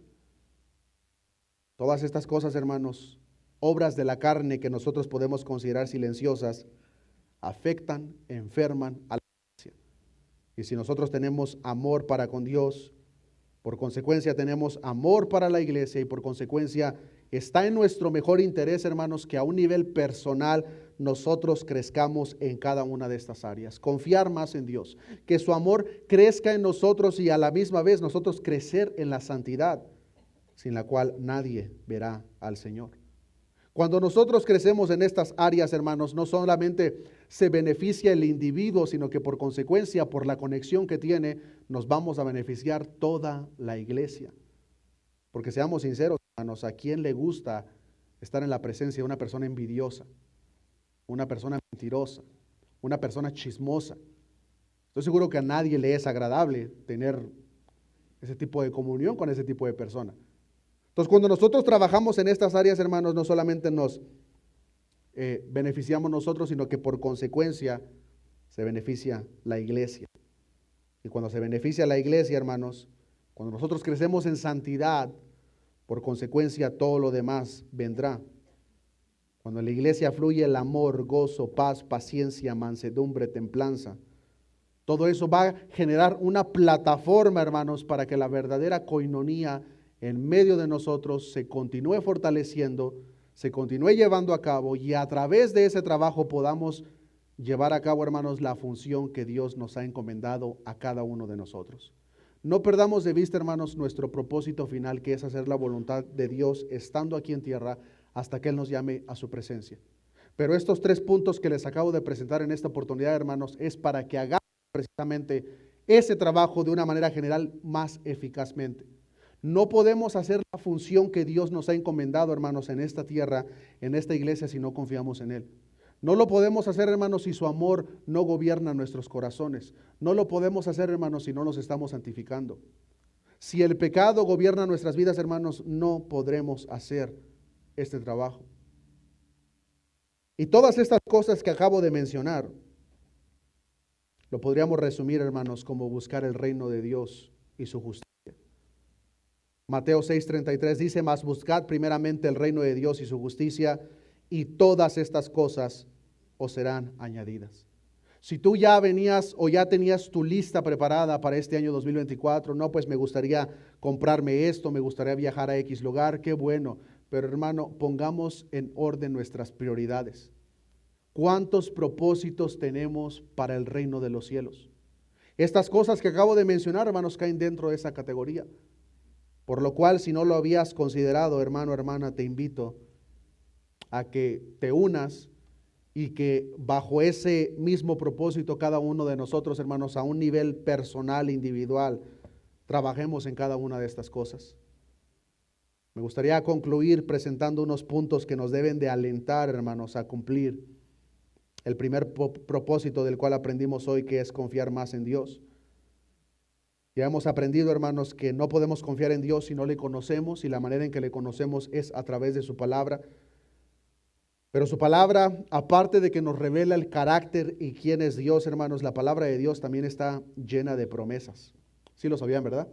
Todas estas cosas, hermanos, obras de la carne que nosotros podemos considerar silenciosas, afectan, enferman a la iglesia. Y si nosotros tenemos amor para con Dios, por consecuencia tenemos amor para la iglesia, y por consecuencia está en nuestro mejor interés, hermanos, que a un nivel personal nosotros crezcamos en cada una de estas áreas. Confiar más en Dios, que su amor crezca en nosotros y a la misma vez nosotros crecer en la santidad, sin la cual nadie verá al Señor. Cuando nosotros crecemos en estas áreas, hermanos, no solamente se beneficia el individuo, sino que por consecuencia, por la conexión que tiene, nos vamos a beneficiar toda la iglesia. Porque seamos sinceros, hermanos, ¿a quién le gusta estar en la presencia de una persona envidiosa, una persona mentirosa, una persona chismosa? Estoy seguro que a nadie le es agradable tener ese tipo de comunión con ese tipo de persona. Entonces, cuando nosotros trabajamos en estas áreas, hermanos, no solamente nos beneficiamos nosotros, sino que por consecuencia se beneficia la iglesia. Y cuando se beneficia la iglesia, hermanos, cuando nosotros crecemos en santidad, por consecuencia todo lo demás vendrá. Cuando en la iglesia fluye el amor, gozo, paz, paciencia, mansedumbre, templanza, todo eso va a generar una plataforma, hermanos, para que la verdadera coinonía en medio de nosotros se continúe fortaleciendo, se continúe llevando a cabo, y a través de ese trabajo podamos llevar a cabo, hermanos, la función que Dios nos ha encomendado a cada uno de nosotros. No perdamos de vista, hermanos, nuestro propósito final, que es hacer la voluntad de Dios estando aquí en tierra hasta que Él nos llame a su presencia. Pero estos 3 puntos que les acabo de presentar en esta oportunidad, hermanos, es para que hagamos precisamente ese trabajo de una manera general más eficazmente. No podemos hacer la función que Dios nos ha encomendado, hermanos, en esta tierra, en esta iglesia, si no confiamos en Él. No lo podemos hacer, hermanos, si su amor no gobierna nuestros corazones. No lo podemos hacer, hermanos, si no nos estamos santificando. Si el pecado gobierna nuestras vidas, hermanos, no podremos hacer este trabajo. Y todas estas cosas que acabo de mencionar, lo podríamos resumir, hermanos, como buscar el reino de Dios y su justicia. Mateo 6:33 dice: mas buscad primeramente el reino de Dios y su justicia, y todas estas cosas os serán añadidas. Si tú ya venías o ya tenías tu lista preparada para este año 2024, no, pues me gustaría comprarme esto, me gustaría viajar a X lugar, qué bueno. pero hermano, pongamos en orden nuestras prioridades. ¿Cuántos propósitos tenemos para el reino de los cielos? Estas cosas que acabo de mencionar, hermanos, caen dentro de esa categoría. Por lo cual, si no lo habías considerado, hermano, hermana, te invito a que te unas y que bajo ese mismo propósito cada uno de nosotros, hermanos, a un nivel personal, individual, trabajemos en cada una de estas cosas. Me gustaría concluir presentando unos puntos que nos deben de alentar, hermanos, a cumplir el primer propósito del cual aprendimos hoy, que es confiar más en Dios. Ya hemos aprendido, hermanos, que no podemos confiar en Dios si no le conocemos, y la manera en que le conocemos es a través de su palabra. Pero su palabra, aparte de que nos revela el carácter y quién es Dios, hermanos, la palabra de Dios también está llena de promesas. Sí lo sabían, ¿verdad?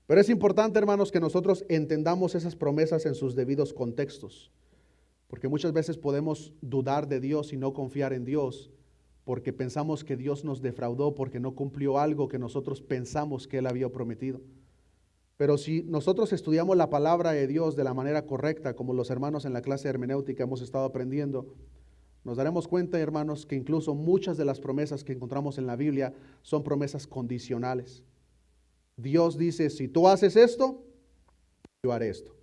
Pero es importante, hermanos, que nosotros entendamos esas promesas en sus debidos contextos, porque muchas veces podemos dudar de Dios y no confiar en Dios, porque pensamos que Dios nos defraudó, porque no cumplió algo que nosotros pensamos que Él había prometido. Pero si nosotros estudiamos la palabra de Dios de la manera correcta, como los hermanos en la clase de hermenéutica hemos estado aprendiendo, nos daremos cuenta, hermanos, que incluso muchas de las promesas que encontramos en la Biblia son promesas condicionales. Dios dice, si tú haces esto, yo haré esto.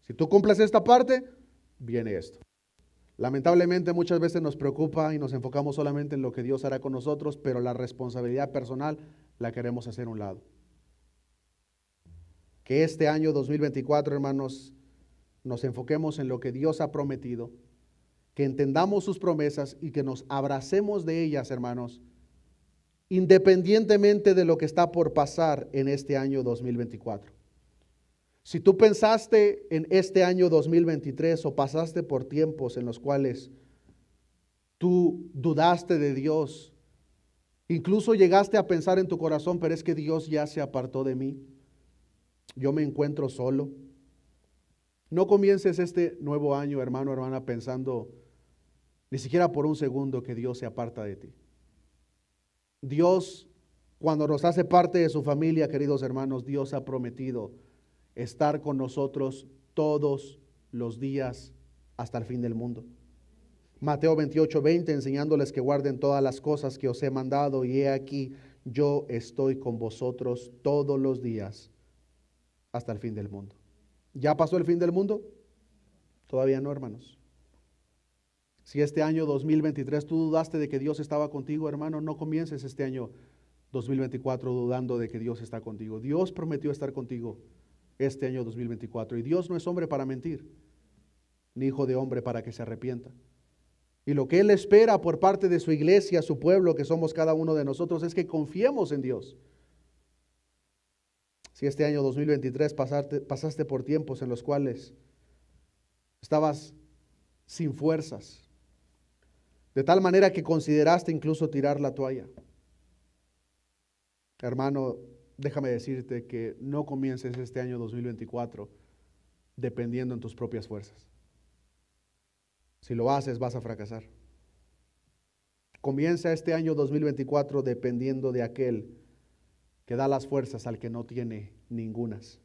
Si tú cumples esta parte, viene esto. Lamentablemente muchas veces nos preocupa y nos enfocamos solamente en lo que Dios hará con nosotros, pero la responsabilidad personal la queremos hacer a un lado. Que este año 2024, hermanos, nos enfoquemos en lo que Dios ha prometido, que entendamos sus promesas y que nos abracemos de ellas, hermanos, independientemente de lo que está por pasar en este año 2024. Si tú pensaste en este año 2023 o pasaste por tiempos en los cuales tú dudaste de Dios, incluso llegaste a pensar en tu corazón, pero es que Dios ya se apartó de mí, yo me encuentro solo. No comiences este nuevo año, hermano, hermana, pensando ni siquiera por un segundo que Dios se aparta de ti. Dios, cuando nos hace parte de su familia, queridos hermanos, Dios ha prometido estar con nosotros todos los días hasta el fin del mundo. Mateo 28:20, enseñándoles que guarden todas las cosas que os he mandado, y he aquí, yo estoy con vosotros todos los días hasta el fin del mundo. ¿Ya pasó el fin del mundo? Todavía no, hermanos. Si este año 2023 tú dudaste de que Dios estaba contigo, hermano, no comiences este año 2024 dudando de que Dios está contigo. Dios prometió estar contigo este año 2024, y Dios no es hombre para mentir, ni hijo de hombre para que se arrepienta. Y lo que Él espera por parte de su iglesia, su pueblo, que somos cada uno de nosotros, es que confiemos en Dios. Si este año 2023 pasaste por tiempos en los cuales estabas sin fuerzas, de tal manera que consideraste incluso tirar la toalla, hermano, déjame decirte que no comiences este año 2024 dependiendo en tus propias fuerzas. Si lo haces, vas a fracasar. Comienza este año 2024 dependiendo de aquel que da las fuerzas al que no tiene ningunas.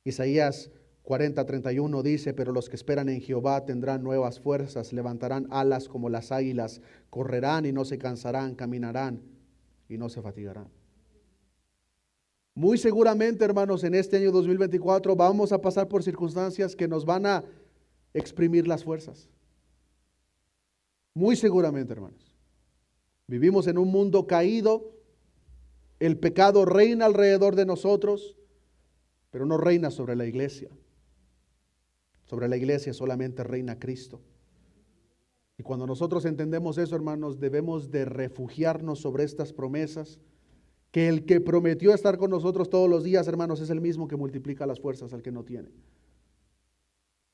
Isaías 40:31 dice, pero los que esperan en Jehová tendrán nuevas fuerzas, levantarán alas como las águilas, correrán y no se cansarán, caminarán y no se fatigarán. Muy seguramente, hermanos, en este año 2024 vamos a pasar por circunstancias que nos van a exprimir las fuerzas. Muy seguramente, hermanos. Vivimos en un mundo caído, el pecado reina alrededor de nosotros, pero no reina sobre la iglesia. Sobre la iglesia solamente reina Cristo. Y cuando nosotros entendemos eso, hermanos, debemos de refugiarnos sobre estas promesas, que el que prometió estar con nosotros todos los días, hermanos, es el mismo que multiplica las fuerzas al que no tiene.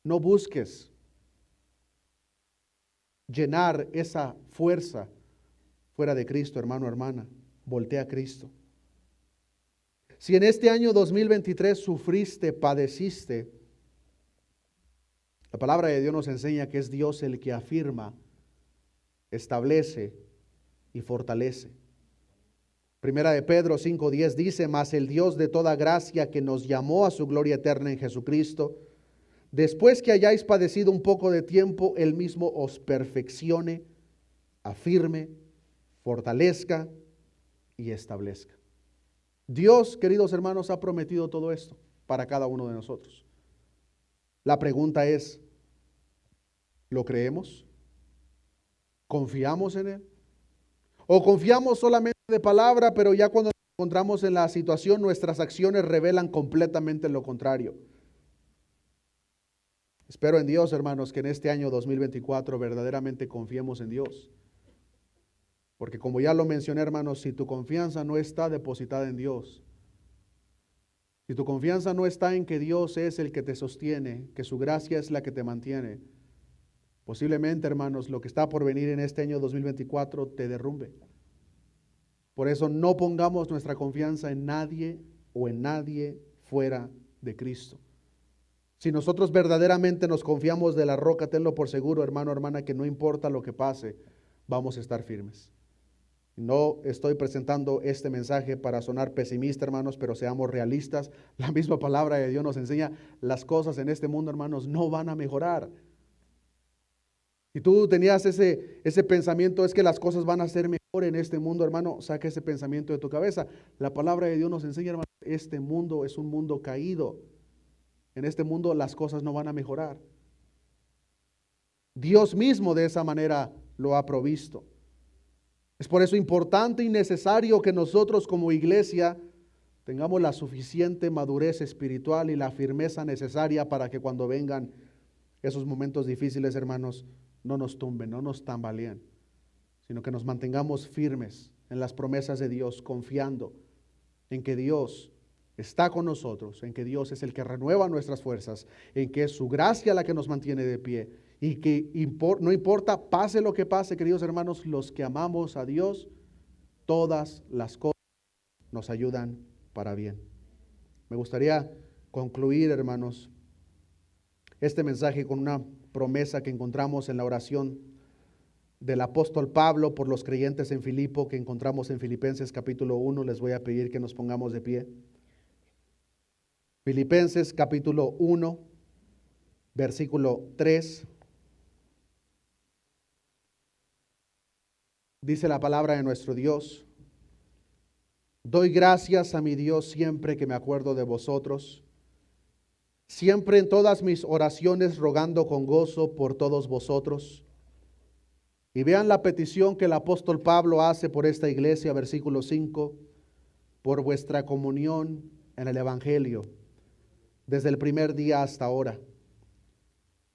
No busques llenar esa fuerza fuera de Cristo, hermano, hermana. Voltea a Cristo. Si en este año 2023 sufriste, padeciste, la palabra de Dios nos enseña que es Dios el que afirma, establece y fortalece. Primera de Pedro 5:10 dice: mas el Dios de toda gracia, que nos llamó a su gloria eterna en Jesucristo, después que hayáis padecido un poco de tiempo, Él mismo os perfeccione, afirme, fortalezca y establezca. Dios, queridos hermanos, ha prometido todo esto para cada uno de nosotros. La pregunta es, ¿lo creemos? ¿Confiamos en Él? ¿O confiamos solamente de palabra, pero ya cuando nos encontramos en la situación, nuestras acciones revelan completamente lo contrario? Espero en Dios, hermanos, que en este año 2024 verdaderamente confiemos en Dios. Porque como ya lo mencioné, hermanos, si tu confianza no está depositada en Dios, si tu confianza no está en que Dios es el que te sostiene, que su gracia es la que te mantiene, posiblemente, hermanos, lo que está por venir en este año 2024 te derrumbe. Por eso no pongamos nuestra confianza en nadie o en nadie fuera de Cristo. Si nosotros verdaderamente nos confiamos de la roca, tenlo por seguro, hermano, hermana, que no importa lo que pase, vamos a estar firmes. No estoy presentando este mensaje para sonar pesimista, hermanos, pero seamos realistas. La misma palabra de Dios nos enseña, las cosas en este mundo, hermanos, no van a mejorar. Si tú tenías ese pensamiento, es que las cosas van a ser mejor en este mundo, hermano, saca ese pensamiento de tu cabeza. La palabra de Dios nos enseña, hermano, este mundo es un mundo caído. En este mundo las cosas no van a mejorar. Dios mismo de esa manera lo ha provisto. Es por eso importante y necesario que nosotros como iglesia tengamos la suficiente madurez espiritual y la firmeza necesaria para que cuando vengan esos momentos difíciles, hermanos, no nos tumben, no nos tambaleen, sino que nos mantengamos firmes en las promesas de Dios, confiando en que Dios está con nosotros, en que Dios es el que renueva nuestras fuerzas, en que es su gracia la que nos mantiene de pie y que no importa, pase lo que pase, queridos hermanos, los que amamos a Dios, todas las cosas nos ayudan para bien. Me gustaría concluir, hermanos, este mensaje con una promesa que encontramos en la oración del apóstol Pablo por los creyentes en Filipo, que encontramos en Filipenses capítulo 1. Les voy a pedir que nos pongamos de pie. Filipenses capítulo 1, versículo 3. Dice la palabra de nuestro Dios: doy gracias a mi Dios siempre que me acuerdo de vosotros, siempre en todas mis oraciones rogando con gozo por todos vosotros. Y vean la petición que el apóstol Pablo hace por esta iglesia, versículo 5, por vuestra comunión en el Evangelio, desde el primer día hasta ahora.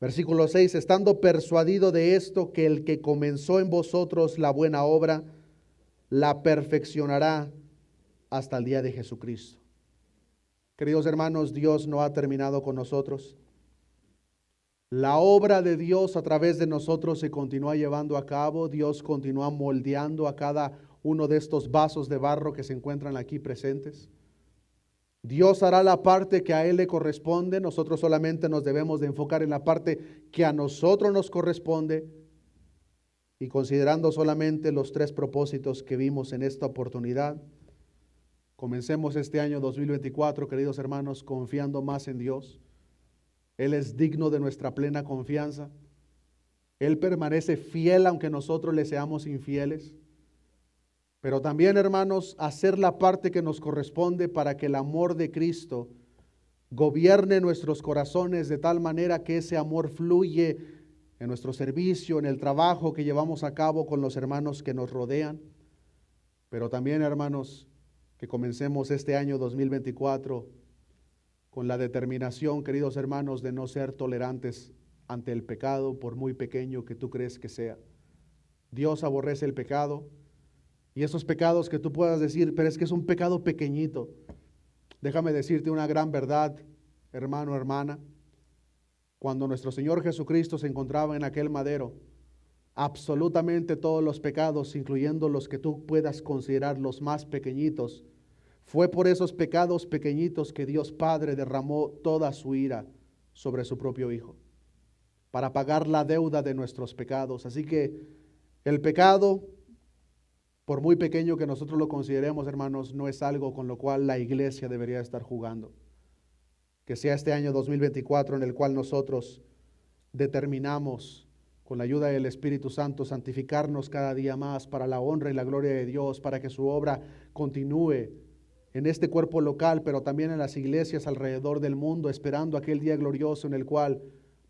Versículo 6, estando persuadido de esto, que el que comenzó en vosotros la buena obra, la perfeccionará hasta el día de Jesucristo. Queridos hermanos, Dios no ha terminado con nosotros. La obra de Dios a través de nosotros se continúa llevando a cabo. Dios continúa moldeando a cada uno de estos vasos de barro que se encuentran aquí presentes. Dios hará la parte que a Él le corresponde. Nosotros solamente nos debemos de enfocar en la parte que a nosotros nos corresponde. Y considerando solamente los 3 propósitos que vimos en esta oportunidad, comencemos este año 2024, queridos hermanos, confiando más en Dios. Él es digno de nuestra plena confianza. Él permanece fiel aunque nosotros le seamos infieles. Pero también, hermanos, hacer la parte que nos corresponde para que el amor de Cristo gobierne nuestros corazones de tal manera que ese amor fluye en nuestro servicio, en el trabajo que llevamos a cabo con los hermanos que nos rodean. Pero también, hermanos, que comencemos este año 2024 con la determinación, queridos hermanos, de no ser tolerantes ante el pecado, por muy pequeño que tú crees que sea. Dios aborrece el pecado, y esos pecados que tú puedas decir, pero es que es un pecado pequeñito. Déjame decirte una gran verdad, hermano, hermana. Cuando nuestro Señor Jesucristo se encontraba en aquel madero, absolutamente todos los pecados, incluyendo los que tú puedas considerar los más pequeñitos, fue por esos pecados pequeñitos que Dios Padre derramó toda su ira sobre su propio Hijo, para pagar la deuda de nuestros pecados. Así que el pecado Por muy pequeño que nosotros lo consideremos, hermanos, no es algo con lo cual la iglesia debería estar jugando. Que sea este año 2024 en el cual nosotros determinamos, con la ayuda del Espíritu Santo, santificarnos cada día más para la honra y la gloria de Dios, para que su obra continúe en este cuerpo local, pero también en las iglesias alrededor del mundo, esperando aquel día glorioso en el cual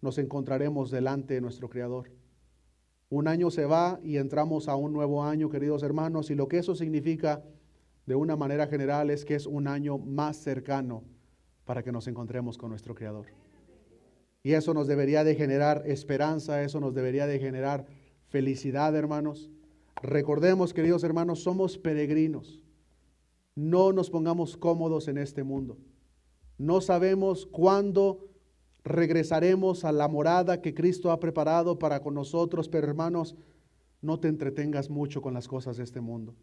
nos encontraremos delante de nuestro Creador. Un año se va y entramos a un nuevo año, queridos hermanos, y lo que eso significa de una manera general es que es un año más cercano para que nos encontremos con nuestro Creador. Y eso nos debería de generar esperanza, eso nos debería de generar felicidad, hermanos. Recordemos, queridos hermanos, somos peregrinos. No nos pongamos cómodos en este mundo. No sabemos cuándo regresaremos a la morada que Cristo ha preparado para con nosotros, pero hermanos, no te entretengas mucho con las cosas de este mundo.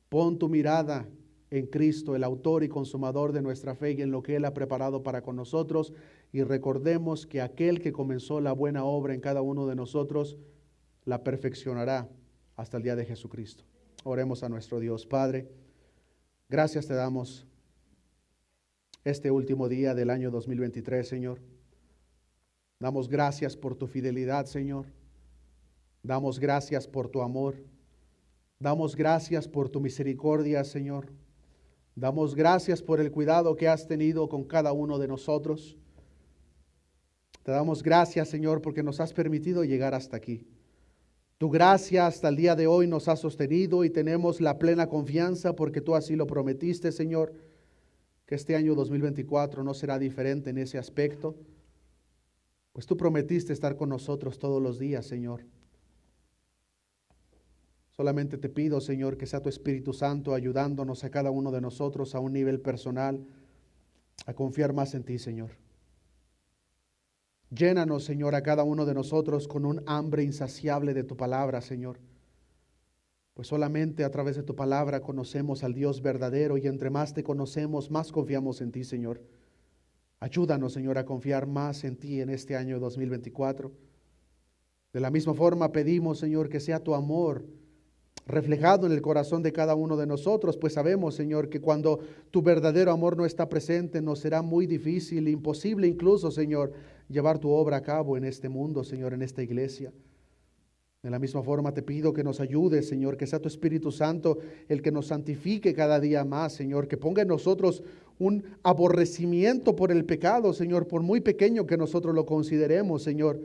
Pon tu mirada en Cristo, el autor y consumador de nuestra fe, y en lo que Él ha preparado para con nosotros, y recordemos que aquel que comenzó la buena obra en cada uno de nosotros, la perfeccionará hasta el día de Jesucristo. Oremos a nuestro Dios. Padre, gracias te damos este último día del año 2023, Señor. Damos gracias por tu fidelidad, Señor. Damos gracias por tu amor. Damos gracias por tu misericordia, Señor. Damos gracias por el cuidado que has tenido con cada uno de nosotros. Te damos gracias, Señor, porque nos has permitido llegar hasta aquí. Tu gracia hasta el día de hoy nos ha sostenido y tenemos la plena confianza, porque tú así lo prometiste, Señor, que este año 2024 no será diferente en ese aspecto, pues tú prometiste estar con nosotros todos los días, Señor. Solamente te pido, Señor, que sea tu Espíritu Santo ayudándonos a cada uno de nosotros a un nivel personal, a confiar más en ti, Señor. Llénanos, Señor, a cada uno de nosotros con un hambre insaciable de tu palabra, Señor. Pues solamente a través de tu palabra conocemos al Dios verdadero, y entre más te conocemos, más confiamos en ti, Señor. Ayúdanos, Señor, a confiar más en ti en este año 2024. De la misma forma pedimos, Señor, que sea tu amor reflejado en el corazón de cada uno de nosotros, pues sabemos, Señor, que cuando tu verdadero amor no está presente, nos será muy difícil, imposible incluso, Señor, llevar tu obra a cabo en este mundo, Señor, en esta iglesia. De la misma forma te pido que nos ayudes, Señor, que sea tu Espíritu Santo el que nos santifique cada día más, Señor, que ponga en nosotros un aborrecimiento por el pecado, Señor, por muy pequeño que nosotros lo consideremos, Señor.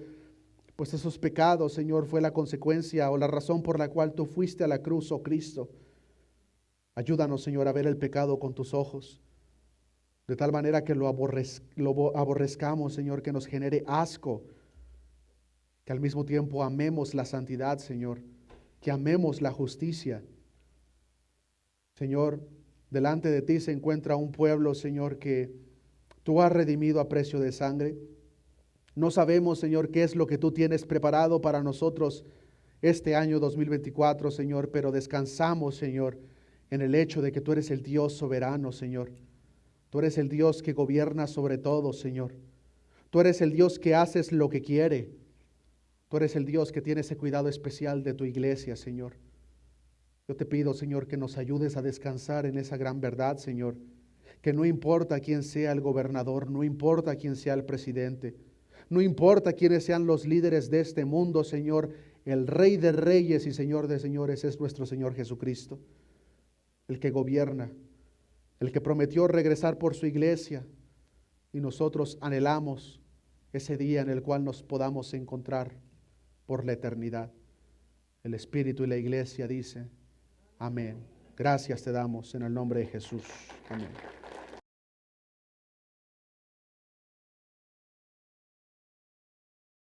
Pues esos pecados, Señor, fue la consecuencia o la razón por la cual tú fuiste a la cruz, oh Cristo. Ayúdanos, Señor, a ver el pecado con tus ojos, de tal manera que lo aborrezcamos, Señor, que nos genere asco, que al mismo tiempo amemos la santidad, Señor, que amemos la justicia. Señor, delante de ti se encuentra un pueblo, Señor, que tú has redimido a precio de sangre. No sabemos, Señor, qué es lo que tú tienes preparado para nosotros este año 2024, Señor, pero descansamos, Señor, en el hecho de que tú eres el Dios soberano, Señor. Tú eres el Dios que gobierna sobre todo, Señor. Tú eres el Dios que haces lo que quiere. Tú eres el Dios que tiene ese cuidado especial de tu iglesia, Señor. Yo te pido, Señor, que nos ayudes a descansar en esa gran verdad, Señor, que no importa quién sea el gobernador, no importa quién sea el presidente, no importa quiénes sean los líderes de este mundo, Señor, el Rey de Reyes y Señor de Señores es nuestro Señor Jesucristo, el que gobierna, el que prometió regresar por su iglesia, y nosotros anhelamos ese día en el cual nos podamos encontrar por la eternidad. El Espíritu y la iglesia dice, amén. Gracias te damos en el nombre de Jesús. Amén.